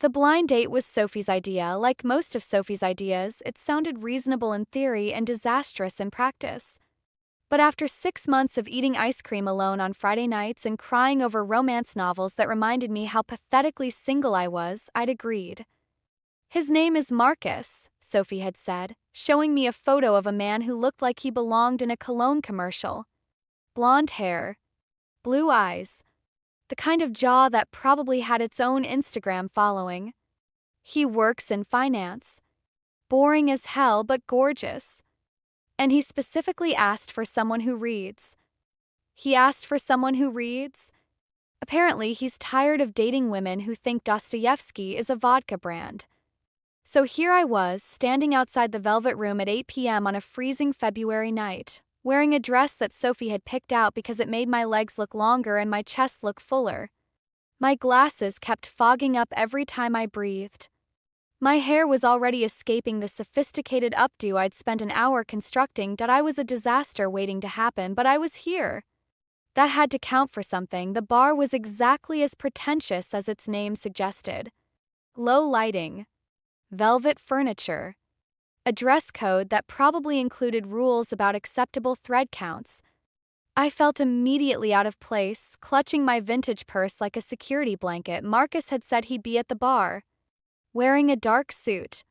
The blind date was Sophie's idea. Like most of Sophie's ideas, it sounded reasonable in theory and disastrous in practice. But after 6 months of eating ice cream alone on Friday nights and crying over romance novels that reminded me how pathetically single I was, I'd agreed. His name is Marcus, Sophie had said, showing me a photo of a man who looked like he belonged in a cologne commercial. Blonde hair, blue eyes, the kind of jaw that probably had its own Instagram following. He works in finance. Boring as hell, but gorgeous. And he specifically asked for someone who reads. He asked for someone who reads? Apparently, he's tired of dating women who think Dostoevsky is a vodka brand. So here I was, standing outside the Velvet Room at 8 p.m. on a freezing February night, wearing a dress that Sophie had picked out because it made my legs look longer and my chest look fuller. My glasses kept fogging up every time I breathed. My hair was already escaping the sophisticated updo I'd spent an hour constructing. That I was a disaster waiting to happen, but I was here. That had to count for something. The bar was exactly as pretentious as its name suggested. Low lighting. Velvet furniture. A dress code that probably included rules about acceptable thread counts. I felt immediately out of place, clutching my vintage purse like a security blanket. Marcus had said he'd be at the bar, wearing a dark suit,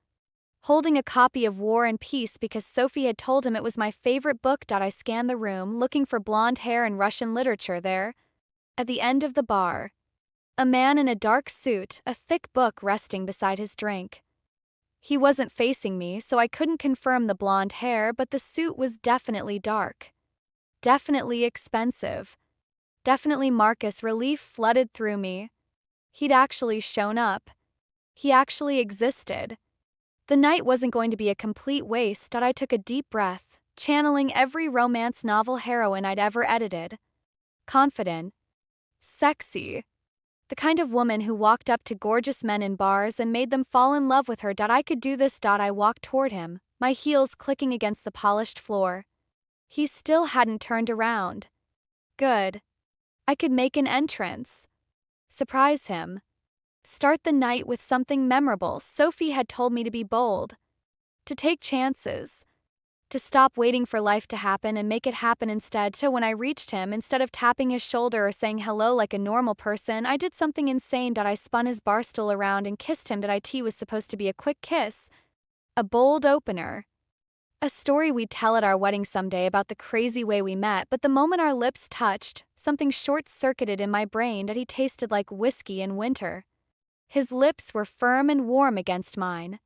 holding a copy of War and Peace because Sophie had told him it was my favorite book. I scanned the room, looking for blonde hair and Russian literature there. At the end of the bar, a man in a dark suit, a thick book resting beside his drink. He wasn't facing me, so I couldn't confirm the blonde hair, but the suit was definitely dark. Definitely expensive. Definitely Marcus. Relief flooded through me. He'd actually shown up. He actually existed. The night wasn't going to be a complete waste. I took a deep breath, channeling every romance novel heroine I'd ever edited. Confident. Sexy. The kind of woman who walked up to gorgeous men in bars and made them fall in love with her. I could do this. I walked toward him, my heels clicking against the polished floor. He still hadn't turned around. Good. I could make an entrance. Surprise him. Start the night with something memorable. Sophie had told me to be bold. To take chances. To stop waiting for life to happen and make it happen instead. So when I reached him, instead of tapping his shoulder or saying hello like a normal person, I did something insane. I spun his bar stool around and kissed him. It was supposed to be a quick kiss. A bold opener. A story we'd tell at our wedding someday about the crazy way we met, but the moment our lips touched, something short-circuited in my brain. He tasted like whiskey in winter. His lips were firm and warm against mine.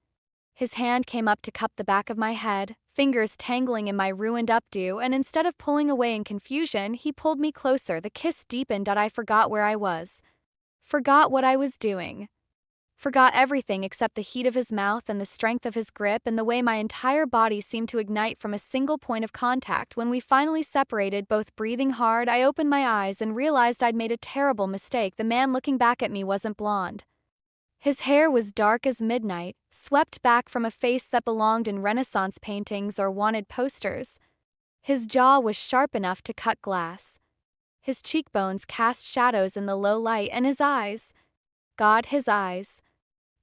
His hand came up to cup the back of my head, fingers tangling in my ruined updo, and instead of pulling away in confusion, he pulled me closer. The kiss deepened. I forgot where I was. Forgot what I was doing. Forgot everything except the heat of his mouth and the strength of his grip and the way my entire body seemed to ignite from a single point of contact. When we finally separated, both breathing hard, I opened my eyes and realized I'd made a terrible mistake. The man looking back at me wasn't blonde. His hair was dark as midnight, swept back from a face that belonged in Renaissance paintings or wanted posters. His jaw was sharp enough to cut glass. His cheekbones cast shadows in the low light, and his eyes. God, his eyes.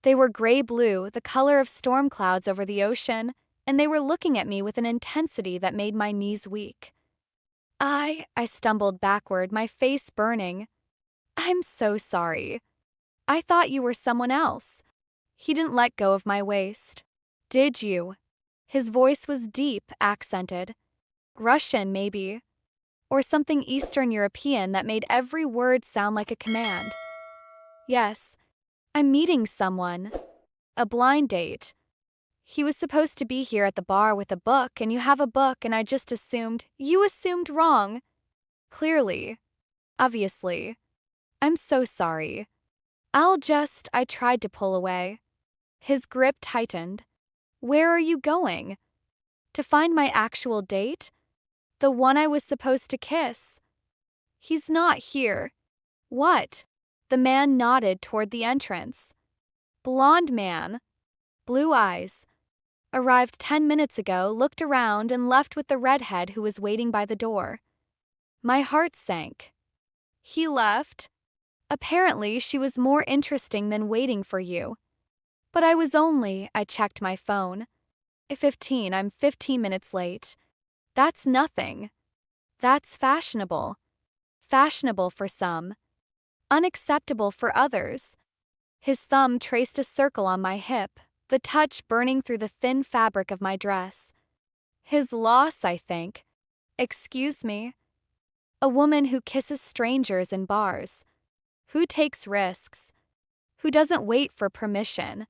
They were gray-blue, the color of storm clouds over the ocean, and they were looking at me with an intensity that made my knees weak. I stumbled backward, my face burning. I'm so sorry. I thought you were someone else. He didn't let go of my waist. Did you? His voice was deep, accented. Russian, maybe. Or something Eastern European that made every word sound like a command. Yes, I'm meeting someone. A blind date. He was supposed to be here at the bar with a book, and you have a book, and I just assumed. You assumed wrong. Clearly. Obviously. I'm so sorry. I tried to pull away. His grip tightened. Where are you going? To find my actual date? The one I was supposed to kiss. He's not here. What? The man nodded toward the entrance. Blonde man. Blue eyes. Arrived 10 minutes ago, looked around, and left with the redhead who was waiting by the door. My heart sank. He left? Apparently, she was more interesting than waiting for you. But I checked my phone. I'm 15 minutes late. That's nothing. That's fashionable. Fashionable for some. Unacceptable for others. His thumb traced a circle on my hip, the touch burning through the thin fabric of my dress. His loss, I think. Excuse me. A woman who kisses strangers in bars. Who takes risks. Who doesn't wait for permission.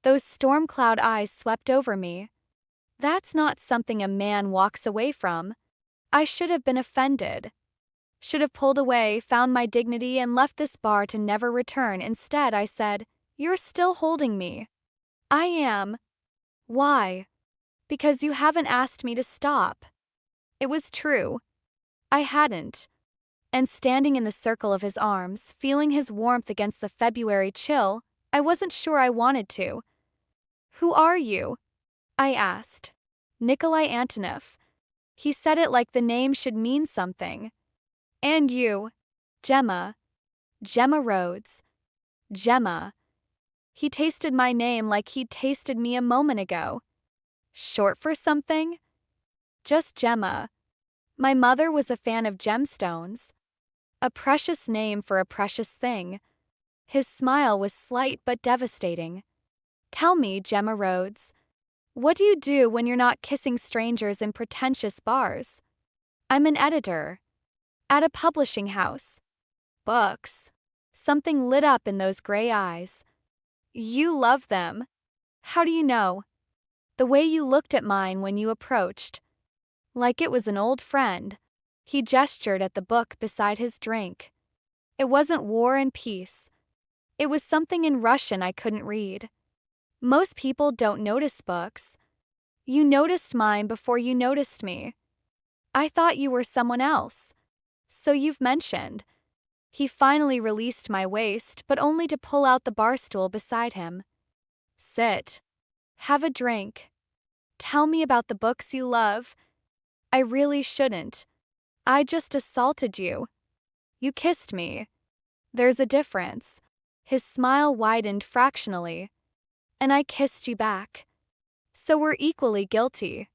Those storm cloud eyes swept over me. That's not something a man walks away from. I should have been offended. Should have pulled away, found my dignity, and left this bar to never return. Instead, I said, "You're still holding me." "I am." "Why?" "Because you haven't asked me to stop." It was true. I hadn't. And standing in the circle of his arms, feeling his warmth against the February chill, I wasn't sure I wanted to. "Who are you?" I asked. "Nikolai Antonov." He said it like the name should mean something. "And you?" "Gemma. Gemma Rhodes." Gemma. He tasted my name like he'd tasted me a moment ago. Short for something? Just Gemma. My mother was a fan of gemstones. A precious name for a precious thing. His smile was slight but devastating. "Tell me, Gemma Rhodes, what do you do when you're not kissing strangers in pretentious bars?" "I'm an editor. At a publishing house." "Books." Something lit up in those gray eyes. "You love them." "How do you know?" "The way you looked at mine when you approached. Like it was an old friend." He gestured at the book beside his drink. It wasn't War and Peace. It was something in Russian I couldn't read. Most people don't notice books. You noticed mine before you noticed me. I thought you were someone else. So you've mentioned. He finally released my waist, but only to pull out the bar stool beside him. "Sit. Have a drink. Tell me about the books you love." "I really shouldn't. I just assaulted you. You kissed me. There's a difference." His smile widened fractionally. "And I kissed you back. So we're equally guilty."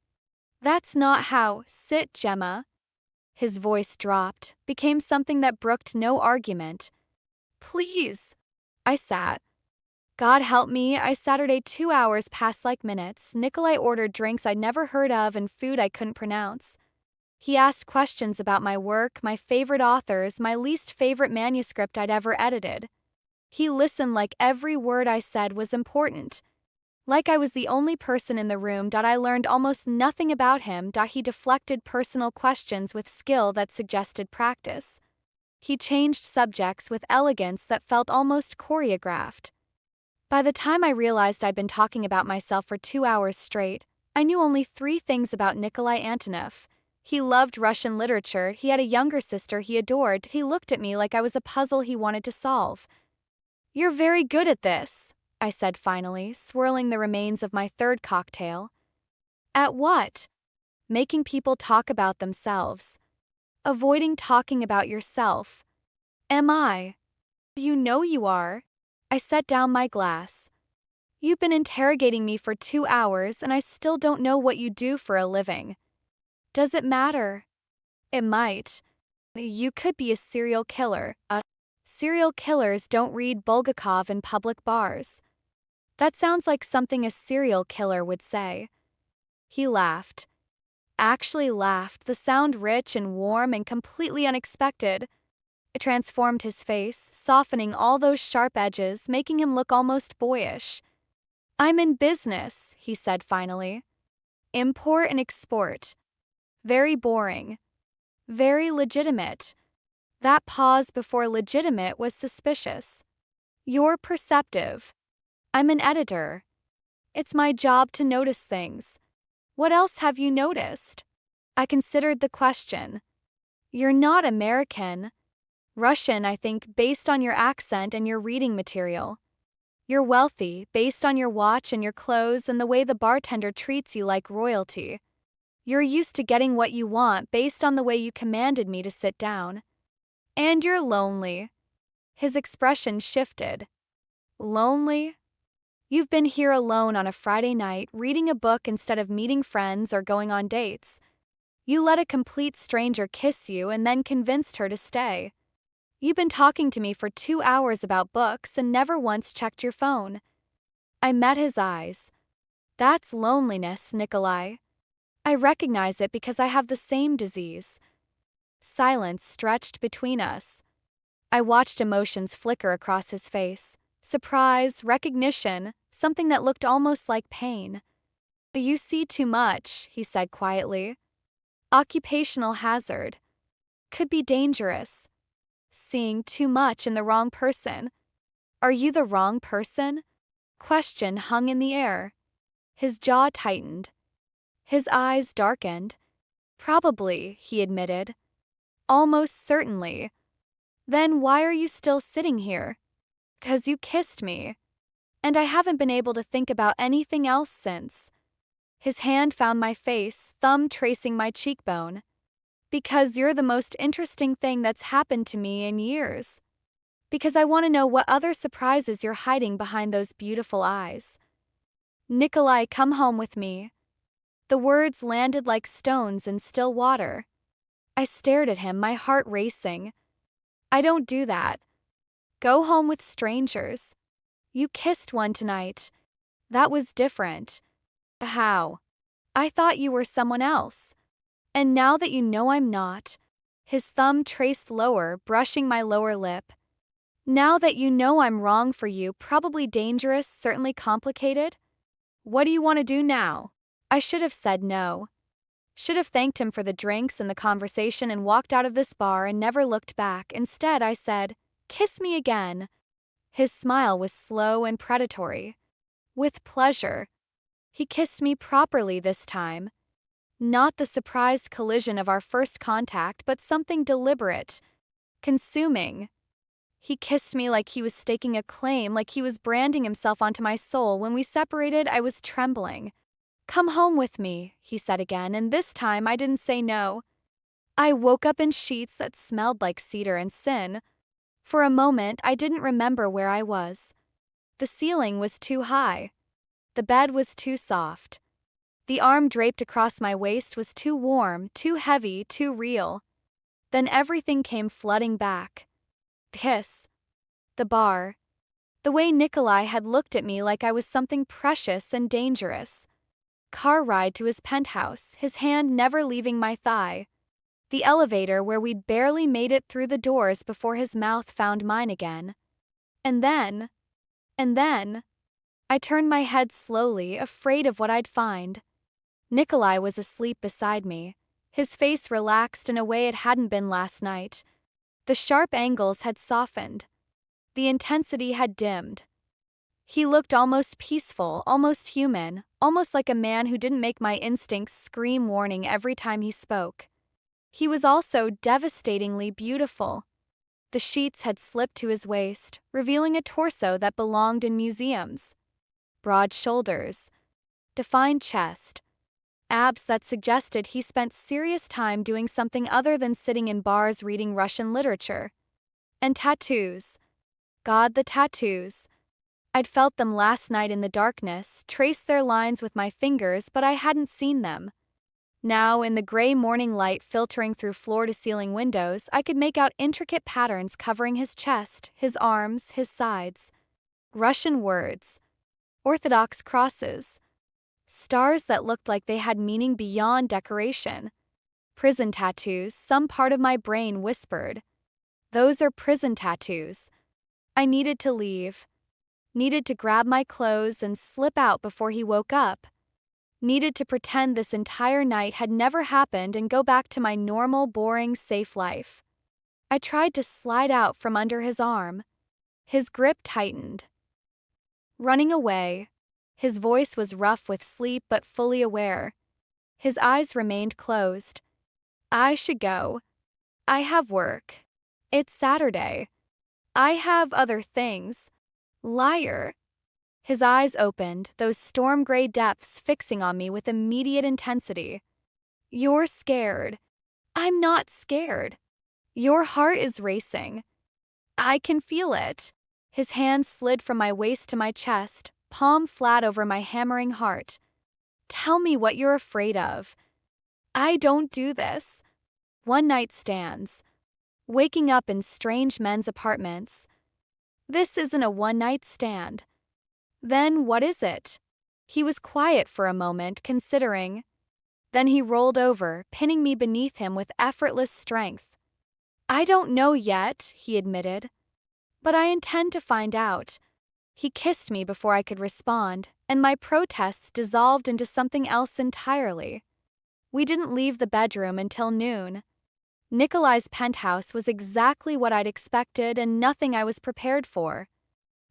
"That's not how." "Sit, Gemma." His voice dropped, became something that brooked no argument. "Please." I sat. God help me, I Saturday 2 hours passed like minutes. Nikolai ordered drinks I'd never heard of and food I couldn't pronounce. He asked questions about my work, my favorite authors, my least favorite manuscript I'd ever edited. He listened like every word I said was important. Like I was the only person in the room. I learned almost nothing about him. He deflected personal questions with skill that suggested practice. He changed subjects with elegance that felt almost choreographed. By the time I realized I'd been talking about myself for 2 hours straight, I knew only 3 things about Nikolai Antonov. He loved Russian literature, he had a younger sister he adored, he looked at me like I was a puzzle he wanted to solve. "You're very good at this," I said finally, swirling the remains of my 3rd cocktail. "At what?" "Making people talk about themselves. Avoiding talking about yourself." "Am I?" "You know you are." I set down my glass. "You've been interrogating me for 2 hours and I still don't know what you do for a living." "Does it matter?" "It might. You could be a serial killer." Serial killers don't read Bulgakov in public bars." "That sounds like something a serial killer would say." He laughed. Actually laughed, the sound rich and warm and completely unexpected. It transformed his face, softening all those sharp edges, making him look almost boyish. "I'm in business," he said finally. "Import and export. Very boring. Very legitimate." That pause before legitimate was suspicious. "You're perceptive." "I'm an editor. It's my job to notice things." "What else have you noticed?" I considered the question. "You're not American. Russian, I think, based on your accent and your reading material. You're wealthy, based on your watch and your clothes and the way the bartender treats you like royalty. You're used to getting what you want based on the way you commanded me to sit down. And you're lonely." His expression shifted. Lonely? You've been here alone on a Friday night, reading a book instead of meeting friends or going on dates. You let a complete stranger kiss you and then convinced her to stay. You've been talking to me for 2 hours about books and never once checked your phone. I met his eyes. That's loneliness, Nikolai. I recognize it because I have the same disease. Silence stretched between us. I watched emotions flicker across his face. Surprise, recognition, something that looked almost like pain. You see too much, he said quietly. Occupational hazard. Could be dangerous. Seeing too much in the wrong person. Are you the wrong person? Question hung in the air. His jaw tightened. His eyes darkened. Probably, he admitted. Almost certainly. Then why are you still sitting here? 'Cause you kissed me. And I haven't been able to think about anything else since. His hand found my face, thumb tracing my cheekbone. Because you're the most interesting thing that's happened to me in years. Because I want to know what other surprises you're hiding behind those beautiful eyes. Nikolai, come home with me. The words landed like stones in still water. I stared at him, my heart racing. I don't do that. Go home with strangers. You kissed one tonight. That was different. How? I thought you were someone else. And now that you know I'm not, his thumb traced lower, brushing my lower lip. Now that you know I'm wrong for you, probably dangerous, certainly complicated. What do you want to do now? I should have said no. Should have thanked him for the drinks and the conversation and walked out of this bar and never looked back. Instead, I said, kiss me again. His smile was slow and predatory. With pleasure. He kissed me properly this time. Not the surprised collision of our first contact, but something deliberate, consuming. He kissed me like he was staking a claim, like he was branding himself onto my soul. When we separated, I was trembling. Come home with me, he said again, and this time I didn't say no. I woke up in sheets that smelled like cedar and sin. For a moment, I didn't remember where I was. The ceiling was too high. The bed was too soft. The arm draped across my waist was too warm, too heavy, too real. Then everything came flooding back. The kiss. The bar. The way Nikolai had looked at me like I was something precious and dangerous. Car ride to his penthouse, his hand never leaving my thigh. The elevator where we'd barely made it through the doors before his mouth found mine again. And then, I turned my head slowly, afraid of what I'd find. Nikolai was asleep beside me. His face relaxed in a way it hadn't been last night. The sharp angles had softened. The intensity had dimmed. He looked almost peaceful, almost human, almost like a man who didn't make my instincts scream warning every time he spoke. He was also devastatingly beautiful. The sheets had slipped to his waist, revealing a torso that belonged in museums. Broad shoulders, defined chest, abs that suggested he spent serious time doing something other than sitting in bars reading Russian literature. And tattoos. God, the tattoos. I'd felt them last night in the darkness, traced their lines with my fingers, but I hadn't seen them. Now, in the gray morning light filtering through floor-to-ceiling windows, I could make out intricate patterns covering his chest, his arms, his sides. Russian words. Orthodox crosses. Stars that looked like they had meaning beyond decoration. Prison tattoos, some part of my brain whispered. Those are prison tattoos. I needed to leave. Needed to grab my clothes and slip out before he woke up. Needed to pretend this entire night had never happened and go back to my normal, boring, safe life. I tried to slide out from under his arm. His grip tightened. Running away. His voice was rough with sleep but fully aware. His eyes remained closed. I should go. I have work. It's Saturday. I have other things. Liar. His eyes opened, those storm-gray depths fixing on me with immediate intensity. You're scared. I'm not scared. Your heart is racing. I can feel it. His hand slid from my waist to my chest, palm flat over my hammering heart. Tell me what you're afraid of. I don't do this. One night stands. Waking up in strange men's apartments. This isn't a one-night stand. Then what is it? He was quiet for a moment, considering. Then he rolled over, pinning me beneath him with effortless strength. I don't know yet, he admitted. But I intend to find out. He kissed me before I could respond, and my protests dissolved into something else entirely. We didn't leave the bedroom until noon. Nikolai's penthouse was exactly what I'd expected and nothing I was prepared for.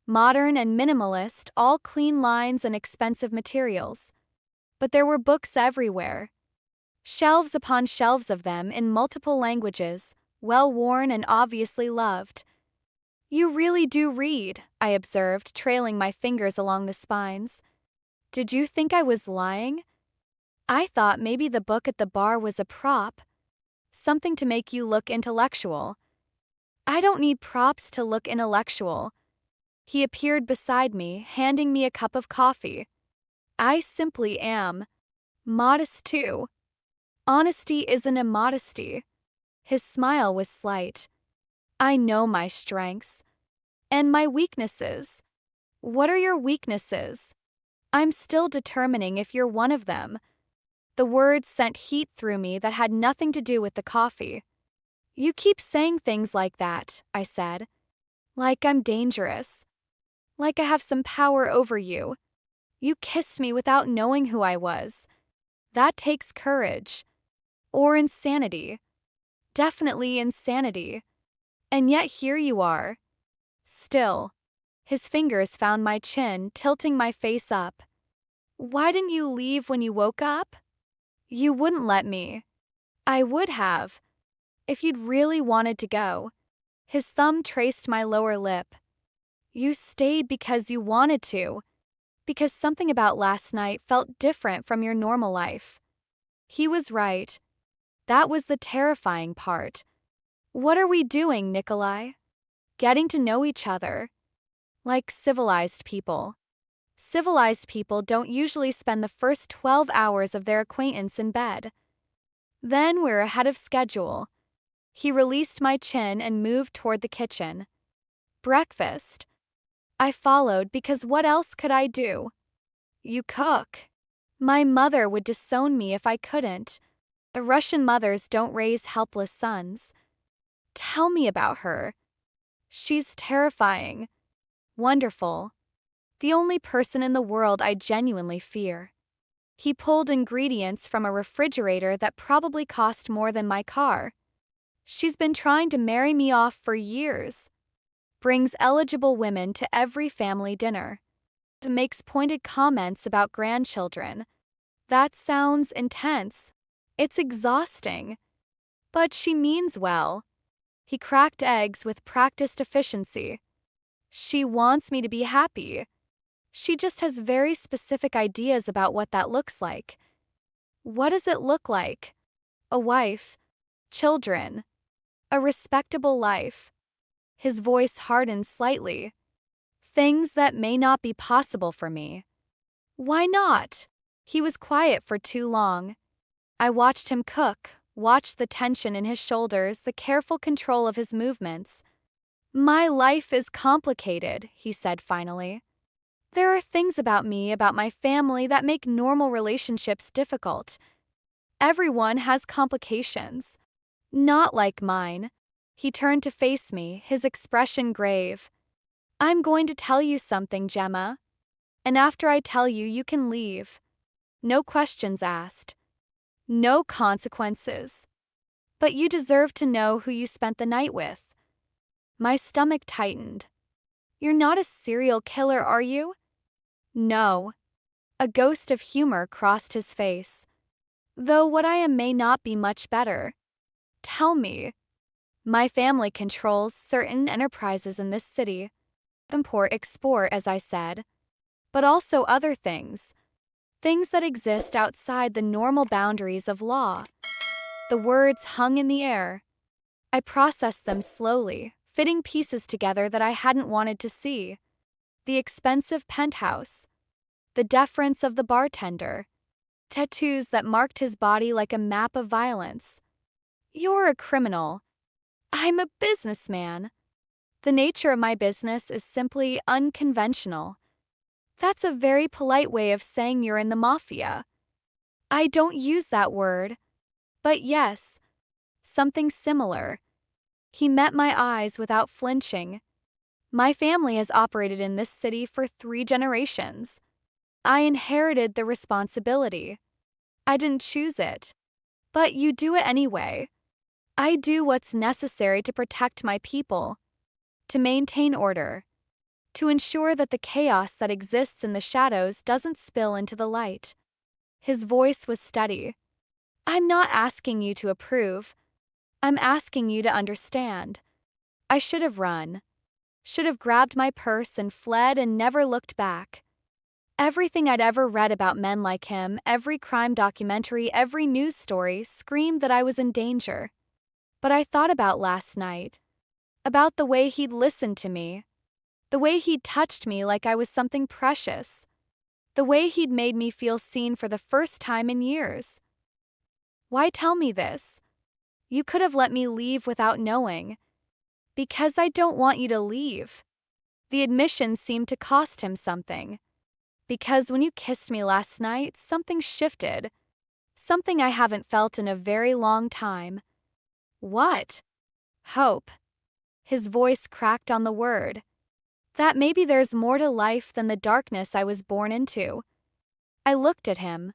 Modern and minimalist, all clean lines and expensive materials. But there were books everywhere. Shelves upon shelves of them in multiple languages, well-worn and obviously loved. You really do read, I observed, trailing my fingers along the spines. Did you think I was lying? I thought maybe the book at the bar was a prop. Something to make you look intellectual. I don't need props to look intellectual. He appeared beside me, handing me a cup of coffee. I simply am. Modest too. Honesty isn't immodesty. His smile was slight. I know my strengths. And my weaknesses. What are your weaknesses? I'm still determining if you're one of them. The words sent heat through me that had nothing to do with the coffee. You keep saying things like that, I said. Like I'm dangerous. Like I have some power over you. You kissed me without knowing who I was. That takes courage. Or insanity. Definitely insanity. And yet here you are. Still. His fingers found my chin, tilting my face up. Why didn't you leave when you woke up? You wouldn't let me. I would have. If you'd really wanted to go. His thumb traced my lower lip. You stayed because you wanted to. Because something about last night felt different from your normal life. He was right. That was the terrifying part. What are we doing, Nikolai? Getting to know each other. Like civilized people. Civilized people don't usually spend the first 12 hours of their acquaintance in bed. Then we're ahead of schedule. He released my chin and moved toward the kitchen. Breakfast. I followed because what else could I do? You cook. My mother would disown me if I couldn't. The Russian mothers don't raise helpless sons. Tell me about her. She's terrifying. Wonderful. The only person in the world I genuinely fear. He pulled ingredients from a refrigerator that probably cost more than my car. She's been trying to marry me off for years. Brings eligible women to every family dinner. Makes pointed comments about grandchildren. That sounds intense. It's exhausting. But she means well. He cracked eggs with practiced efficiency. She wants me to be happy. She just has very specific ideas about what that looks like. What does it look like? A wife. Children. A respectable life. His voice hardened slightly. Things that may not be possible for me. Why not? He was quiet for too long. I watched him cook, watched the tension in his shoulders, the careful control of his movements. My life is complicated, he said finally. There are things about me, about my family, that make normal relationships difficult. Everyone has complications. Not like mine. He turned to face me, his expression grave. I'm going to tell you something, Gemma. And after I tell you, you can leave. No questions asked. No consequences. But you deserve to know who you spent the night with. My stomach tightened. You're not a serial killer, are you? No. A ghost of humor crossed his face. Though what I am may not be much better. Tell me. My family controls certain enterprises in this city. Import-export, as I said. But also other things. Things that exist outside the normal boundaries of law. The words hung in the air. I processed them slowly, fitting pieces together that I hadn't wanted to see. The expensive penthouse, the deference of the bartender, tattoos that marked his body like a map of violence. You're a criminal. I'm a businessman. The nature of my business is simply unconventional. That's a very polite way of saying you're in the mafia. I don't use that word. But yes, something similar. He met my eyes without flinching. My family has operated in this city for 3 generations. I inherited the responsibility. I didn't choose it. But you do it anyway. I do what's necessary to protect my people, to maintain order, to ensure that the chaos that exists in the shadows doesn't spill into the light. His voice was steady. I'm not asking you to approve. I'm asking you to understand. I should have run. Should have grabbed my purse and fled and never looked back. Everything I'd ever read about men like him, every crime documentary, every news story, screamed that I was in danger. But I thought about last night. About the way he'd listened to me. The way he'd touched me like I was something precious. The way he'd made me feel seen for the first time in years. Why tell me this? You could have let me leave without knowing. Because I don't want you to leave. The admission seemed to cost him something. Because when you kissed me last night, something shifted. Something I haven't felt in a very long time. What? Hope. His voice cracked on the word. That maybe there's more to life than the darkness I was born into. I looked at him.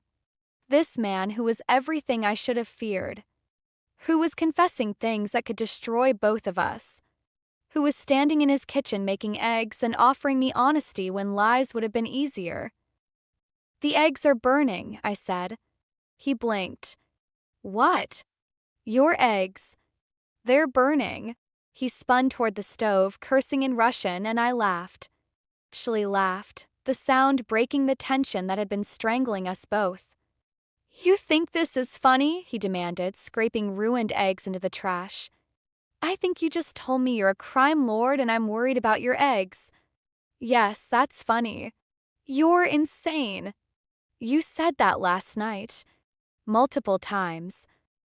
This man who was everything I should have feared. Who was confessing things that could destroy both of us. Who was standing in his kitchen making eggs and offering me honesty when lies would have been easier. The eggs are burning, I said. He blinked. What? Your eggs. They're burning. He spun toward the stove, cursing in Russian, and I laughed. Actually laughed, the sound breaking the tension that had been strangling us both. You think this is funny? He demanded, scraping ruined eggs into the trash. I think you just told me you're a crime lord and I'm worried about your eggs. Yes, that's funny. You're insane. You said that last night. Multiple times.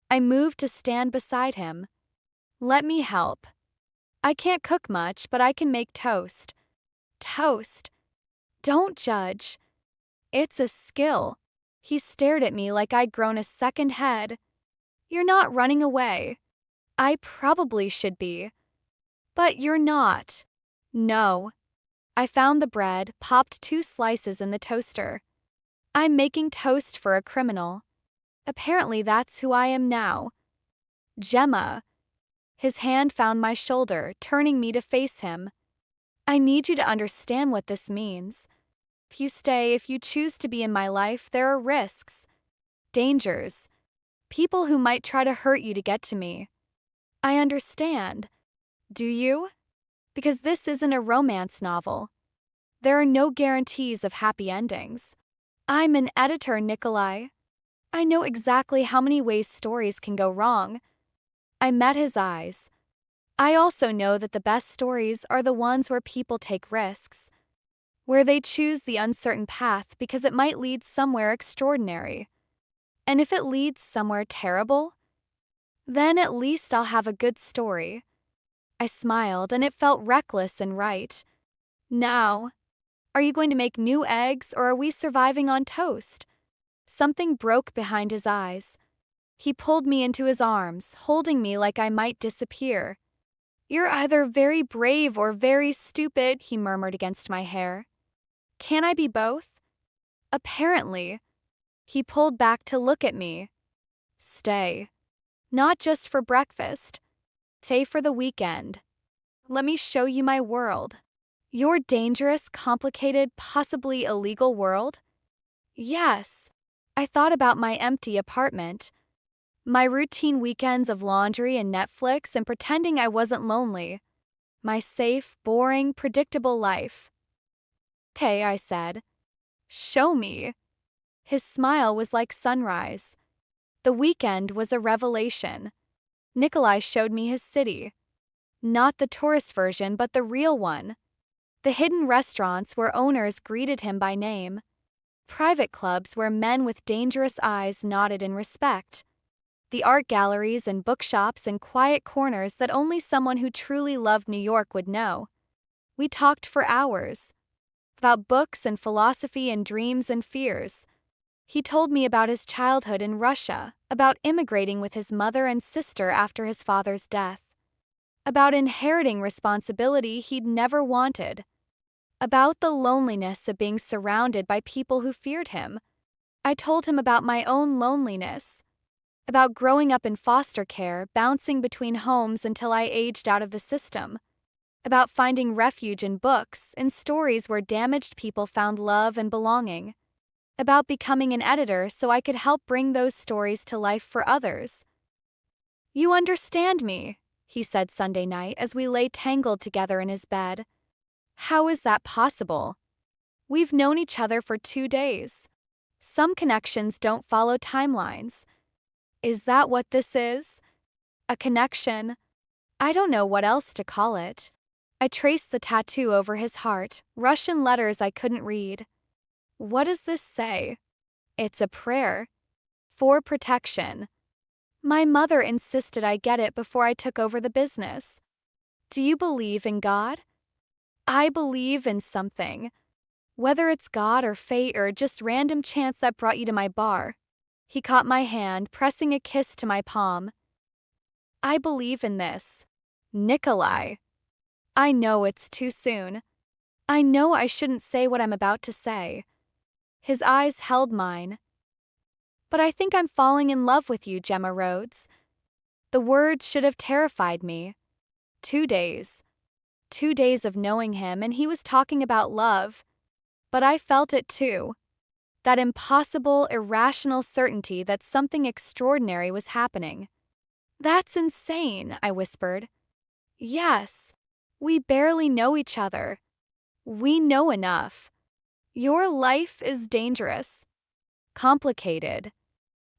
I moved to stand beside him. Let me help. I can't cook much, but I can make toast. Toast. Don't judge. It's a skill. He stared at me like I'd grown a second head. You're not running away. I probably should be. But you're not. No. I found the bread, popped 2 slices in the toaster. I'm making toast for a criminal. Apparently that's who I am now. Gemma. His hand found my shoulder, turning me to face him. I need you to understand what this means. If you stay, if you choose to be in my life, there are risks. Dangers. People who might try to hurt you to get to me. I understand. Do you? Because this isn't a romance novel. There are no guarantees of happy endings. I'm an editor, Nikolai. I know exactly how many ways stories can go wrong. I met his eyes. I also know that the best stories are the ones where people take risks, where they choose the uncertain path because it might lead somewhere extraordinary. And if it leads somewhere terrible, then at least I'll have a good story. I smiled, and it felt reckless and right. Now, are you going to make new eggs, or are we surviving on toast? Something broke behind his eyes. He pulled me into his arms, holding me like I might disappear. You're either very brave or very stupid, he murmured against my hair. Can I be both? Apparently. He pulled back to look at me. Stay. Not just for breakfast. Stay for the weekend. Let me show you my world. Your dangerous, complicated, possibly illegal world? Yes. I thought about my empty apartment. My routine weekends of laundry and Netflix and pretending I wasn't lonely. My safe, boring, predictable life. Okay, I said. Show me. His smile was like sunrise. The weekend was a revelation. Nikolai showed me his city. Not the tourist version, but the real one. The hidden restaurants where owners greeted him by name. Private clubs where men with dangerous eyes nodded in respect. The art galleries and bookshops and quiet corners that only someone who truly loved New York would know. We talked for hours. About books and philosophy and dreams and fears. He told me about his childhood in Russia, about immigrating with his mother and sister after his father's death, about inheriting responsibility he'd never wanted, about the loneliness of being surrounded by people who feared him. I told him about my own loneliness, about growing up in foster care, bouncing between homes until I aged out of the system, about finding refuge in books and stories where damaged people found love and belonging, about becoming an editor so I could help bring those stories to life for others. "You understand me," he said Sunday night as we lay tangled together in his bed. "How is that possible? We've known each other for 2 days. Some connections don't follow timelines. Is that what this is? A connection? I don't know what else to call it." I traced the tattoo over his heart, Russian letters I couldn't read. "What does this say?" "It's a prayer. For protection. My mother insisted I get it before I took over the business." "Do you believe in God?" "I believe in something. Whether it's God or fate or just random chance that brought you to my bar." He caught my hand, pressing a kiss to my palm. "I believe in this. Nikolai. I know it's too soon. I know I shouldn't say what I'm about to say." His eyes held mine. "But I think I'm falling in love with you, Gemma Rhodes." The words should have terrified me. 2 days. 2 days of knowing him, and he was talking about love. But I felt it too. That impossible, irrational certainty that something extraordinary was happening. "That's insane," I whispered. "Yes. We barely know each other. We know enough. Your life is dangerous. Complicated.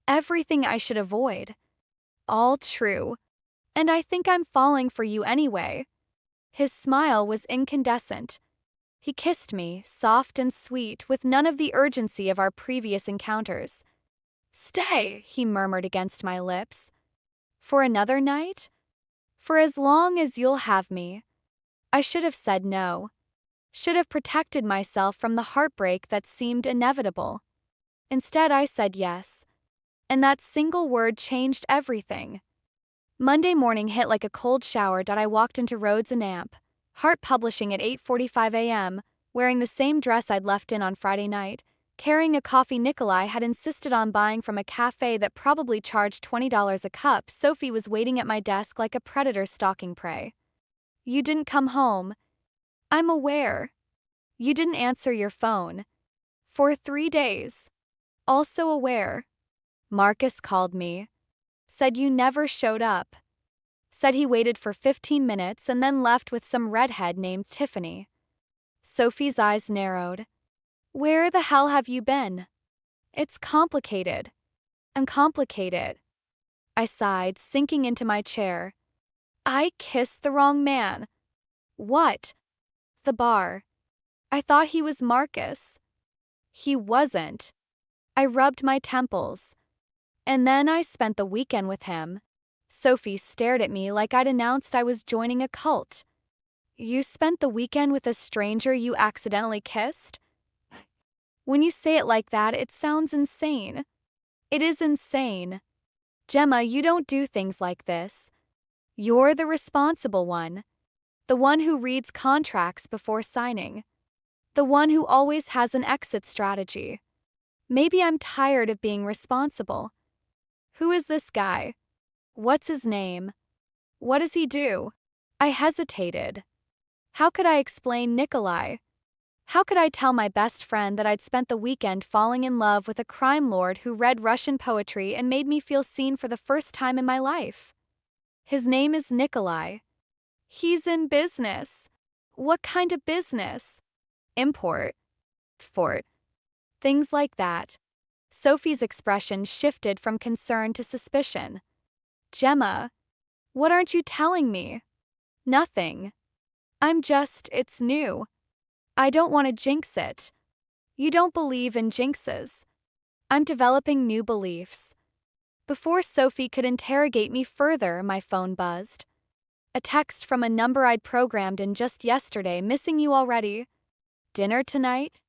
Everything I should avoid. All true. And I think I'm falling for you anyway." His smile was incandescent. He kissed me, soft and sweet, with none of the urgency of our previous encounters. "Stay," he murmured against my lips. "For another night?" "For as long as you'll have me." I should have said no. Should have protected myself from the heartbreak that seemed inevitable. Instead, I said yes. And that single word changed everything. Monday morning hit like a cold shower. I walked into Rhodes and Amp, Hart Publishing, at 8:45 a.m., wearing the same dress I'd left in on Friday night, carrying a coffee Nikolai had insisted on buying from a cafe that probably charged $20 a cup. Sophie was waiting at my desk like a predator stalking prey. "You didn't come home." "I'm aware. You didn't answer your phone. For 3 days." "Also aware. Marcus called me. Said you never showed up. Said he waited for 15 minutes and then left with some redhead named Tiffany." Sophie's eyes narrowed. "Where the hell have you been?" "It's complicated. Uncomplicated." I sighed, sinking into my chair. "I kissed the wrong man." "What?" "The bar. I thought he was Marcus." "He wasn't." I rubbed my temples. "And then I spent the weekend with him." Sophie stared at me like I'd announced I was joining a cult. "You spent the weekend with a stranger you accidentally kissed?" When you say it like that, it sounds insane. It is insane. Gemma, you don't do things like this. You're the responsible one. The one who reads contracts before signing. The one who always has an exit strategy. Maybe I'm tired of being responsible. Who is this guy? What's his name? What does he do? I hesitated. How could I explain Nikolai? How could I tell my best friend that I'd spent the weekend falling in love with a crime lord who read Russian poetry and made me feel seen for the first time in my life? His name is Nikolai. He's in business. What kind of business? Import. Export. Things like that. Sophie's expression shifted from concern to suspicion. Gemma, what aren't you telling me? Nothing. It's new. I don't want to jinx it. You don't believe in jinxes. I'm developing new beliefs. Before Sophie could interrogate me further, my phone buzzed. A text from a number I'd programmed in just yesterday, missing you already. Dinner tonight?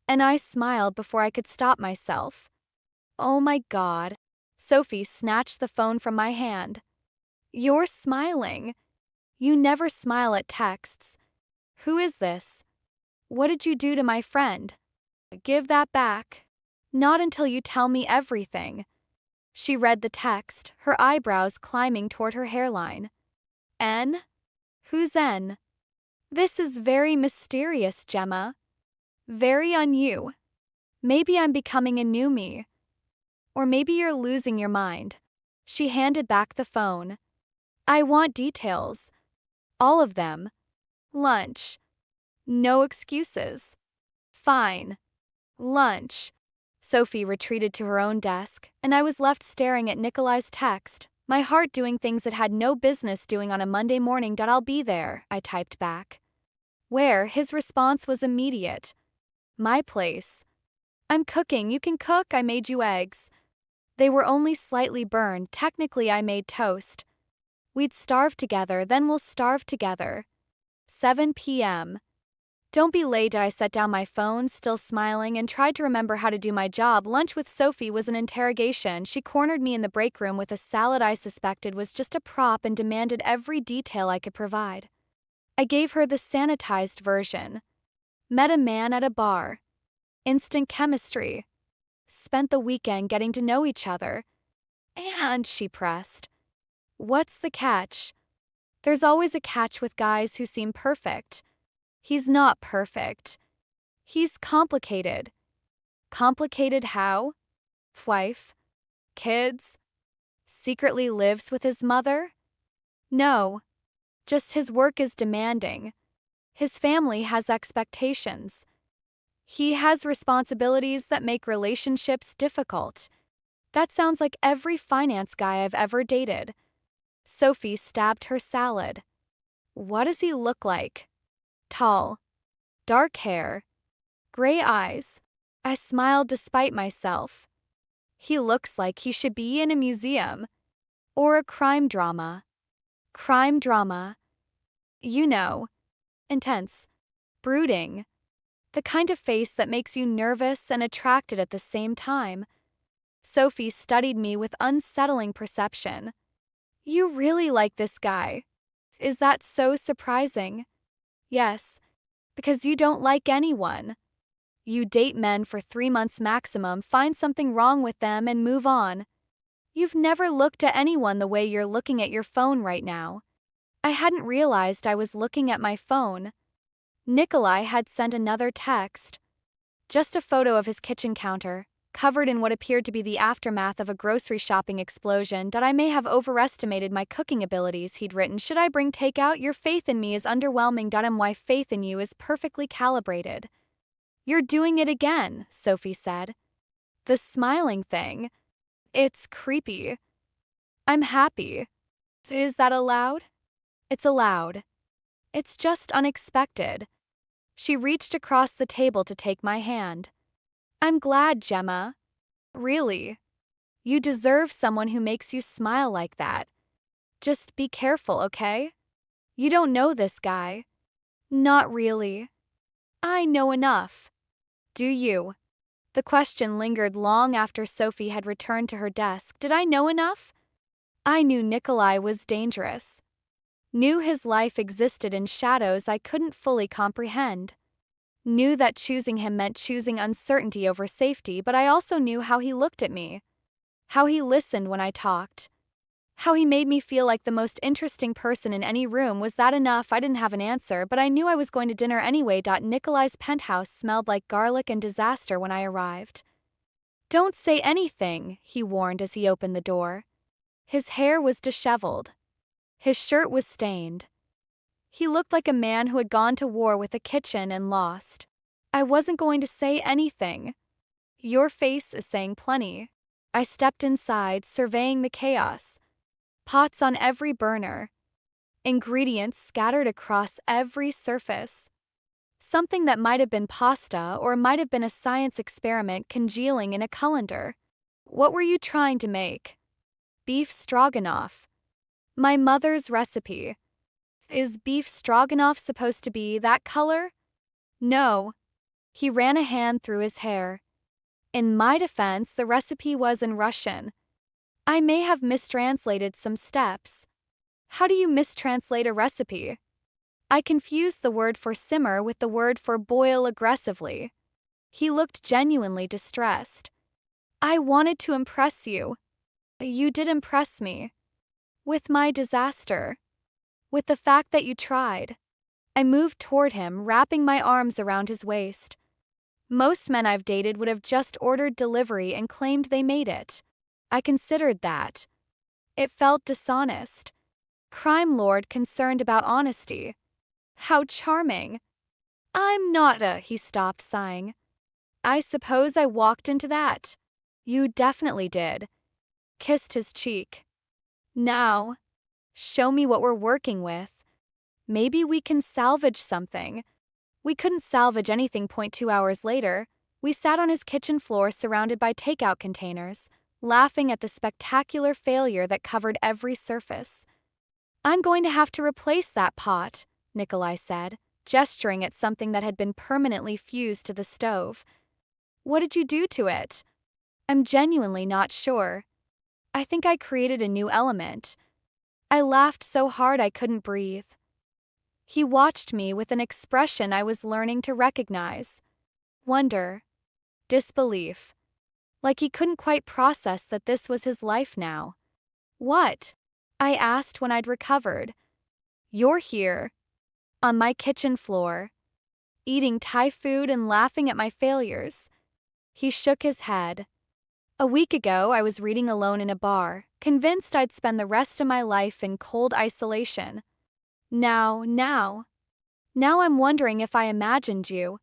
And I smiled before I could stop myself. Oh my God. Sophie snatched the phone from my hand. You're smiling. You never smile at texts. Who is this? What did you do to my friend? Give that back. Not until you tell me everything. She read the text, her eyebrows climbing toward her hairline. N? Who's N? This is very mysterious, Gemma. Very on you. Maybe I'm becoming a new me. Or maybe you're losing your mind. She handed back the phone. I want details. All of them. Lunch. No excuses. Fine. Lunch. Sophie retreated to her own desk, and I was left staring at Nikolai's text, my heart doing things it had no business doing on a Monday morning. I'll be there, I typed back. Where? His response was immediate. My place. I'm cooking. You can cook. I made you eggs. They were only slightly burned. Technically, I made toast. We'd starve together, then we'll starve together. 7 p.m. Don't be late. I set down my phone, still smiling, and tried to remember how to do my job. Lunch with Sophie was an interrogation. She cornered me in the break room with a salad I suspected was just a prop and demanded every detail I could provide. I gave her the sanitized version. Met a man at a bar. Instant chemistry. Spent the weekend getting to know each other. And, she pressed, what's the catch? There's always a catch with guys who seem perfect. He's not perfect. He's complicated. Complicated how? Wife? Kids? Secretly lives with his mother? No. Just his work is demanding. His family has expectations. He has responsibilities that make relationships difficult. That sounds like every finance guy I've ever dated. Sophie stabbed her salad. What does he look like? Tall. Dark hair. Gray eyes. I smiled despite myself. He looks like he should be in a museum. Or a crime drama. Crime drama. You know. Intense. Brooding. The kind of face that makes you nervous and attracted at the same time. Sophie studied me with unsettling perception. You really like this guy. Is that so surprising? Yes, because you don't like anyone. You date men for 3 months maximum, find something wrong with them, and move on. You've never looked at anyone the way you're looking at your phone right now. I hadn't realized I was looking at my phone. Nikolai had sent another text. Just a photo of his kitchen counter, covered in what appeared to be the aftermath of a grocery shopping explosion. That I may have overestimated my cooking abilities, he'd written. Should I bring takeout? Your faith in me is underwhelming. My faith in you is perfectly calibrated. You're doing it again, Sophie said. The smiling thing. It's creepy. I'm happy. Is that allowed? It's allowed. It's just unexpected. She reached across the table to take my hand. I'm glad, Gemma. Really. You deserve someone who makes you smile like that. Just be careful, okay? You don't know this guy. Not really. I know enough. Do you? The question lingered long after Sophie had returned to her desk. Did I know enough? I knew Nikolai was dangerous. Knew his life existed in shadows I couldn't fully comprehend. Knew that choosing him meant choosing uncertainty over safety, but I also knew how he looked at me. How he listened when I talked. How he made me feel like the most interesting person in any room. Was that enough? I didn't have an answer, but I knew I was going to dinner anyway. Nikolai's penthouse smelled like garlic and disaster when I arrived. Don't say anything, he warned as he opened the door. His hair was disheveled. His shirt was stained. He looked like a man who had gone to war with a kitchen and lost. I wasn't going to say anything. Your face is saying plenty. I stepped inside, surveying the chaos. Pots on every burner. ingredients scattered across every surface. Something that might have been pasta or might have been a science experiment congealing in a colander. What were you trying to make? Beef stroganoff. My mother's recipe. Is beef stroganoff supposed to be that color? No. He ran a hand through his hair. In my defense, the recipe was in Russian. I may have mistranslated some steps. How do you mistranslate a recipe? I confused the word for simmer with the word for boil aggressively. He looked genuinely distressed. I wanted to impress you. You did impress me. With my disaster. With the fact that you tried. I moved toward him, wrapping my arms around his waist. Most men I've dated would have just ordered delivery and claimed they made it. I considered that. It felt dishonest. Crime lord concerned about honesty. How charming. I'm not he stopped, sighing. I suppose I walked into that. You definitely did. Kissed his cheek. Now, show me what we're working with. Maybe we can salvage something. We couldn't salvage anything. 2 hours later, we sat on his kitchen floor surrounded by takeout containers, laughing at the spectacular failure that covered every surface. I'm going to have to replace that pot, Nikolai said, gesturing at something that had been permanently fused to the stove. What did you do to it? I'm genuinely not sure. I think I created a new element. I laughed so hard I couldn't breathe. He watched me with an expression I was learning to recognize. Wonder. Disbelief. Like he couldn't quite process that this was his life now. What? I asked when I'd recovered. You're here. On my kitchen floor. Eating Thai food and laughing at my failures. He shook his head. A week ago, I was reading alone in a bar, convinced I'd spend the rest of my life in cold isolation. Now I'm wondering if I imagined you.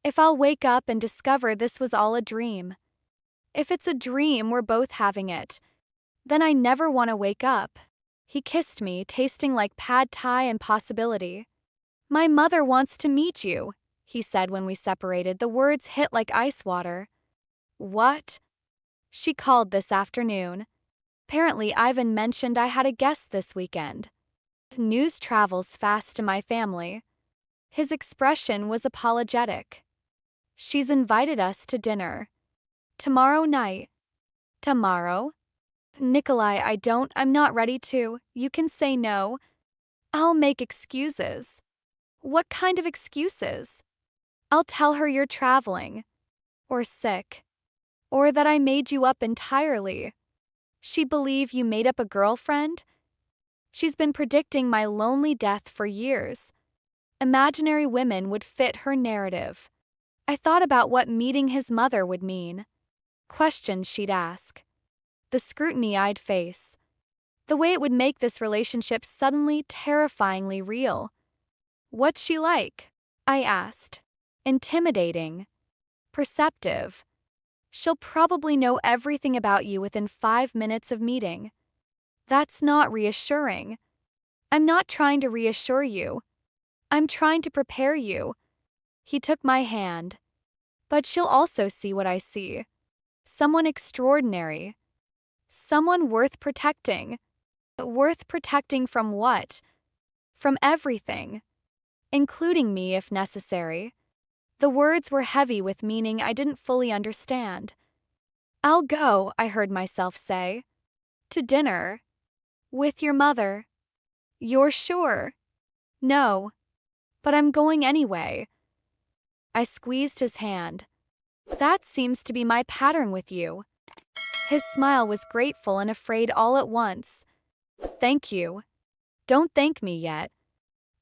If I'll wake up and discover this was all a dream. If it's a dream, we're both having it. Then I never want to wake up. He kissed me, tasting like pad thai and possibility. My mother wants to meet you, he said when we separated. The words hit like ice water. What? She called this afternoon. Apparently, Ivan mentioned I had a guest this weekend. News travels fast to my family. His expression was apologetic. She's invited us to dinner. Tomorrow night. Tomorrow? Nikolai, I'm not ready to. You can say no. I'll make excuses. What kind of excuses? I'll tell her you're traveling. Or sick. Or that I made you up entirely. She believe you made up a girlfriend? She's been predicting my lonely death for years. Imaginary women would fit her narrative. I thought about what meeting his mother would mean. Questions she'd ask. The scrutiny I'd face. The way it would make this relationship suddenly terrifyingly real. What's she like? I asked. Intimidating. Perceptive. She'll probably know everything about you within 5 minutes of meeting. That's not reassuring. I'm not trying to reassure you. I'm trying to prepare you. He took my hand. But she'll also see what I see. Someone extraordinary. Someone worth protecting. Worth protecting from what? From everything. Including me if necessary. The words were heavy with meaning I didn't fully understand. I'll go, I heard myself say. To dinner. With your mother. You're sure? No. But I'm going anyway. I squeezed his hand. That seems to be my pattern with you. His smile was grateful and afraid all at once. Thank you. Don't thank me yet.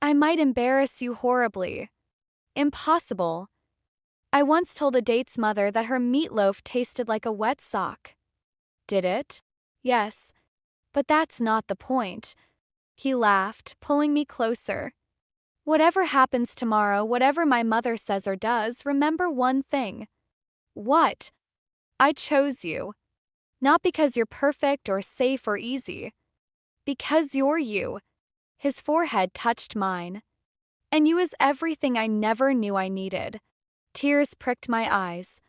I might embarrass you horribly. Impossible. I once told a date's mother that her meatloaf tasted like a wet sock. Did it? Yes. But that's not the point. He laughed, pulling me closer. Whatever happens tomorrow, whatever my mother says or does, remember one thing. What? I chose you. Not because you're perfect or safe or easy. Because you're you. His forehead touched mine. And you is everything I never knew I needed. Tears pricked my eyes.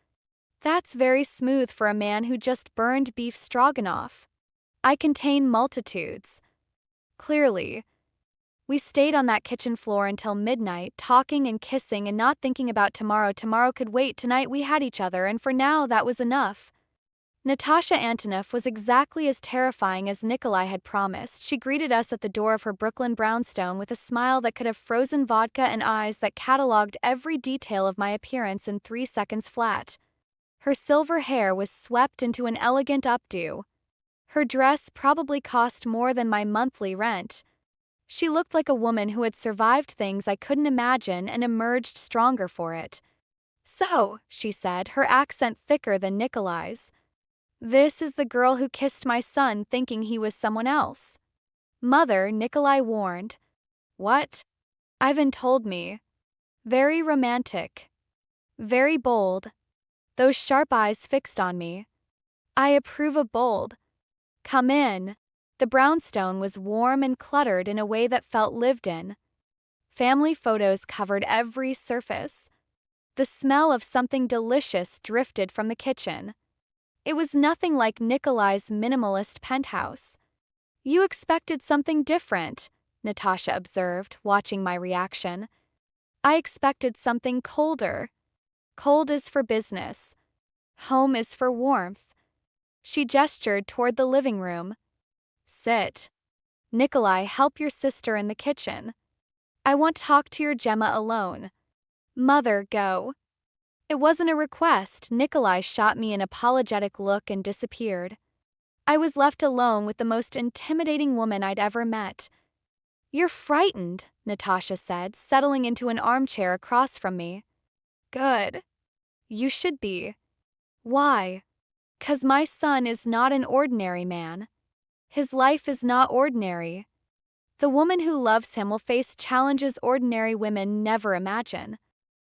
That's very smooth for a man who just burned beef stroganoff. I contain multitudes. Clearly. We stayed on that kitchen floor until midnight, talking and kissing and not thinking about tomorrow. Tomorrow could wait. Tonight we had each other, and for now that was enough. Natasha Antonoff was exactly as terrifying as Nikolai had promised. She greeted us at the door of her Brooklyn brownstone with a smile that could have frozen vodka and eyes that cataloged every detail of my appearance in 3 seconds flat. Her silver hair was swept into an elegant updo. Her dress probably cost more than my monthly rent. She looked like a woman who had survived things I couldn't imagine and emerged stronger for it. So, she said, her accent thicker than Nikolai's. This is the girl who kissed my son thinking he was someone else. Mother, Nikolai warned. What? Ivan told me. Very romantic. Very bold. Those sharp eyes fixed on me. I approve of bold. Come in. The brownstone was warm and cluttered in a way that felt lived in. Family photos covered every surface. The smell of something delicious drifted from the kitchen. It was nothing like Nikolai's minimalist penthouse. You expected something different, Natasha observed, watching my reaction. I expected something colder. Cold is for business. Home is for warmth. She gestured toward the living room. Sit. Nikolai, help your sister in the kitchen. I want to talk to your Gemma alone. Mother, go. It wasn't a request. Nikolai shot me an apologetic look and disappeared. I was left alone with the most intimidating woman I'd ever met. You're frightened, Natasha said, settling into an armchair across from me. Good. You should be. Why? 'Cause my son is not an ordinary man. His life is not ordinary. The woman who loves him will face challenges ordinary women never imagine.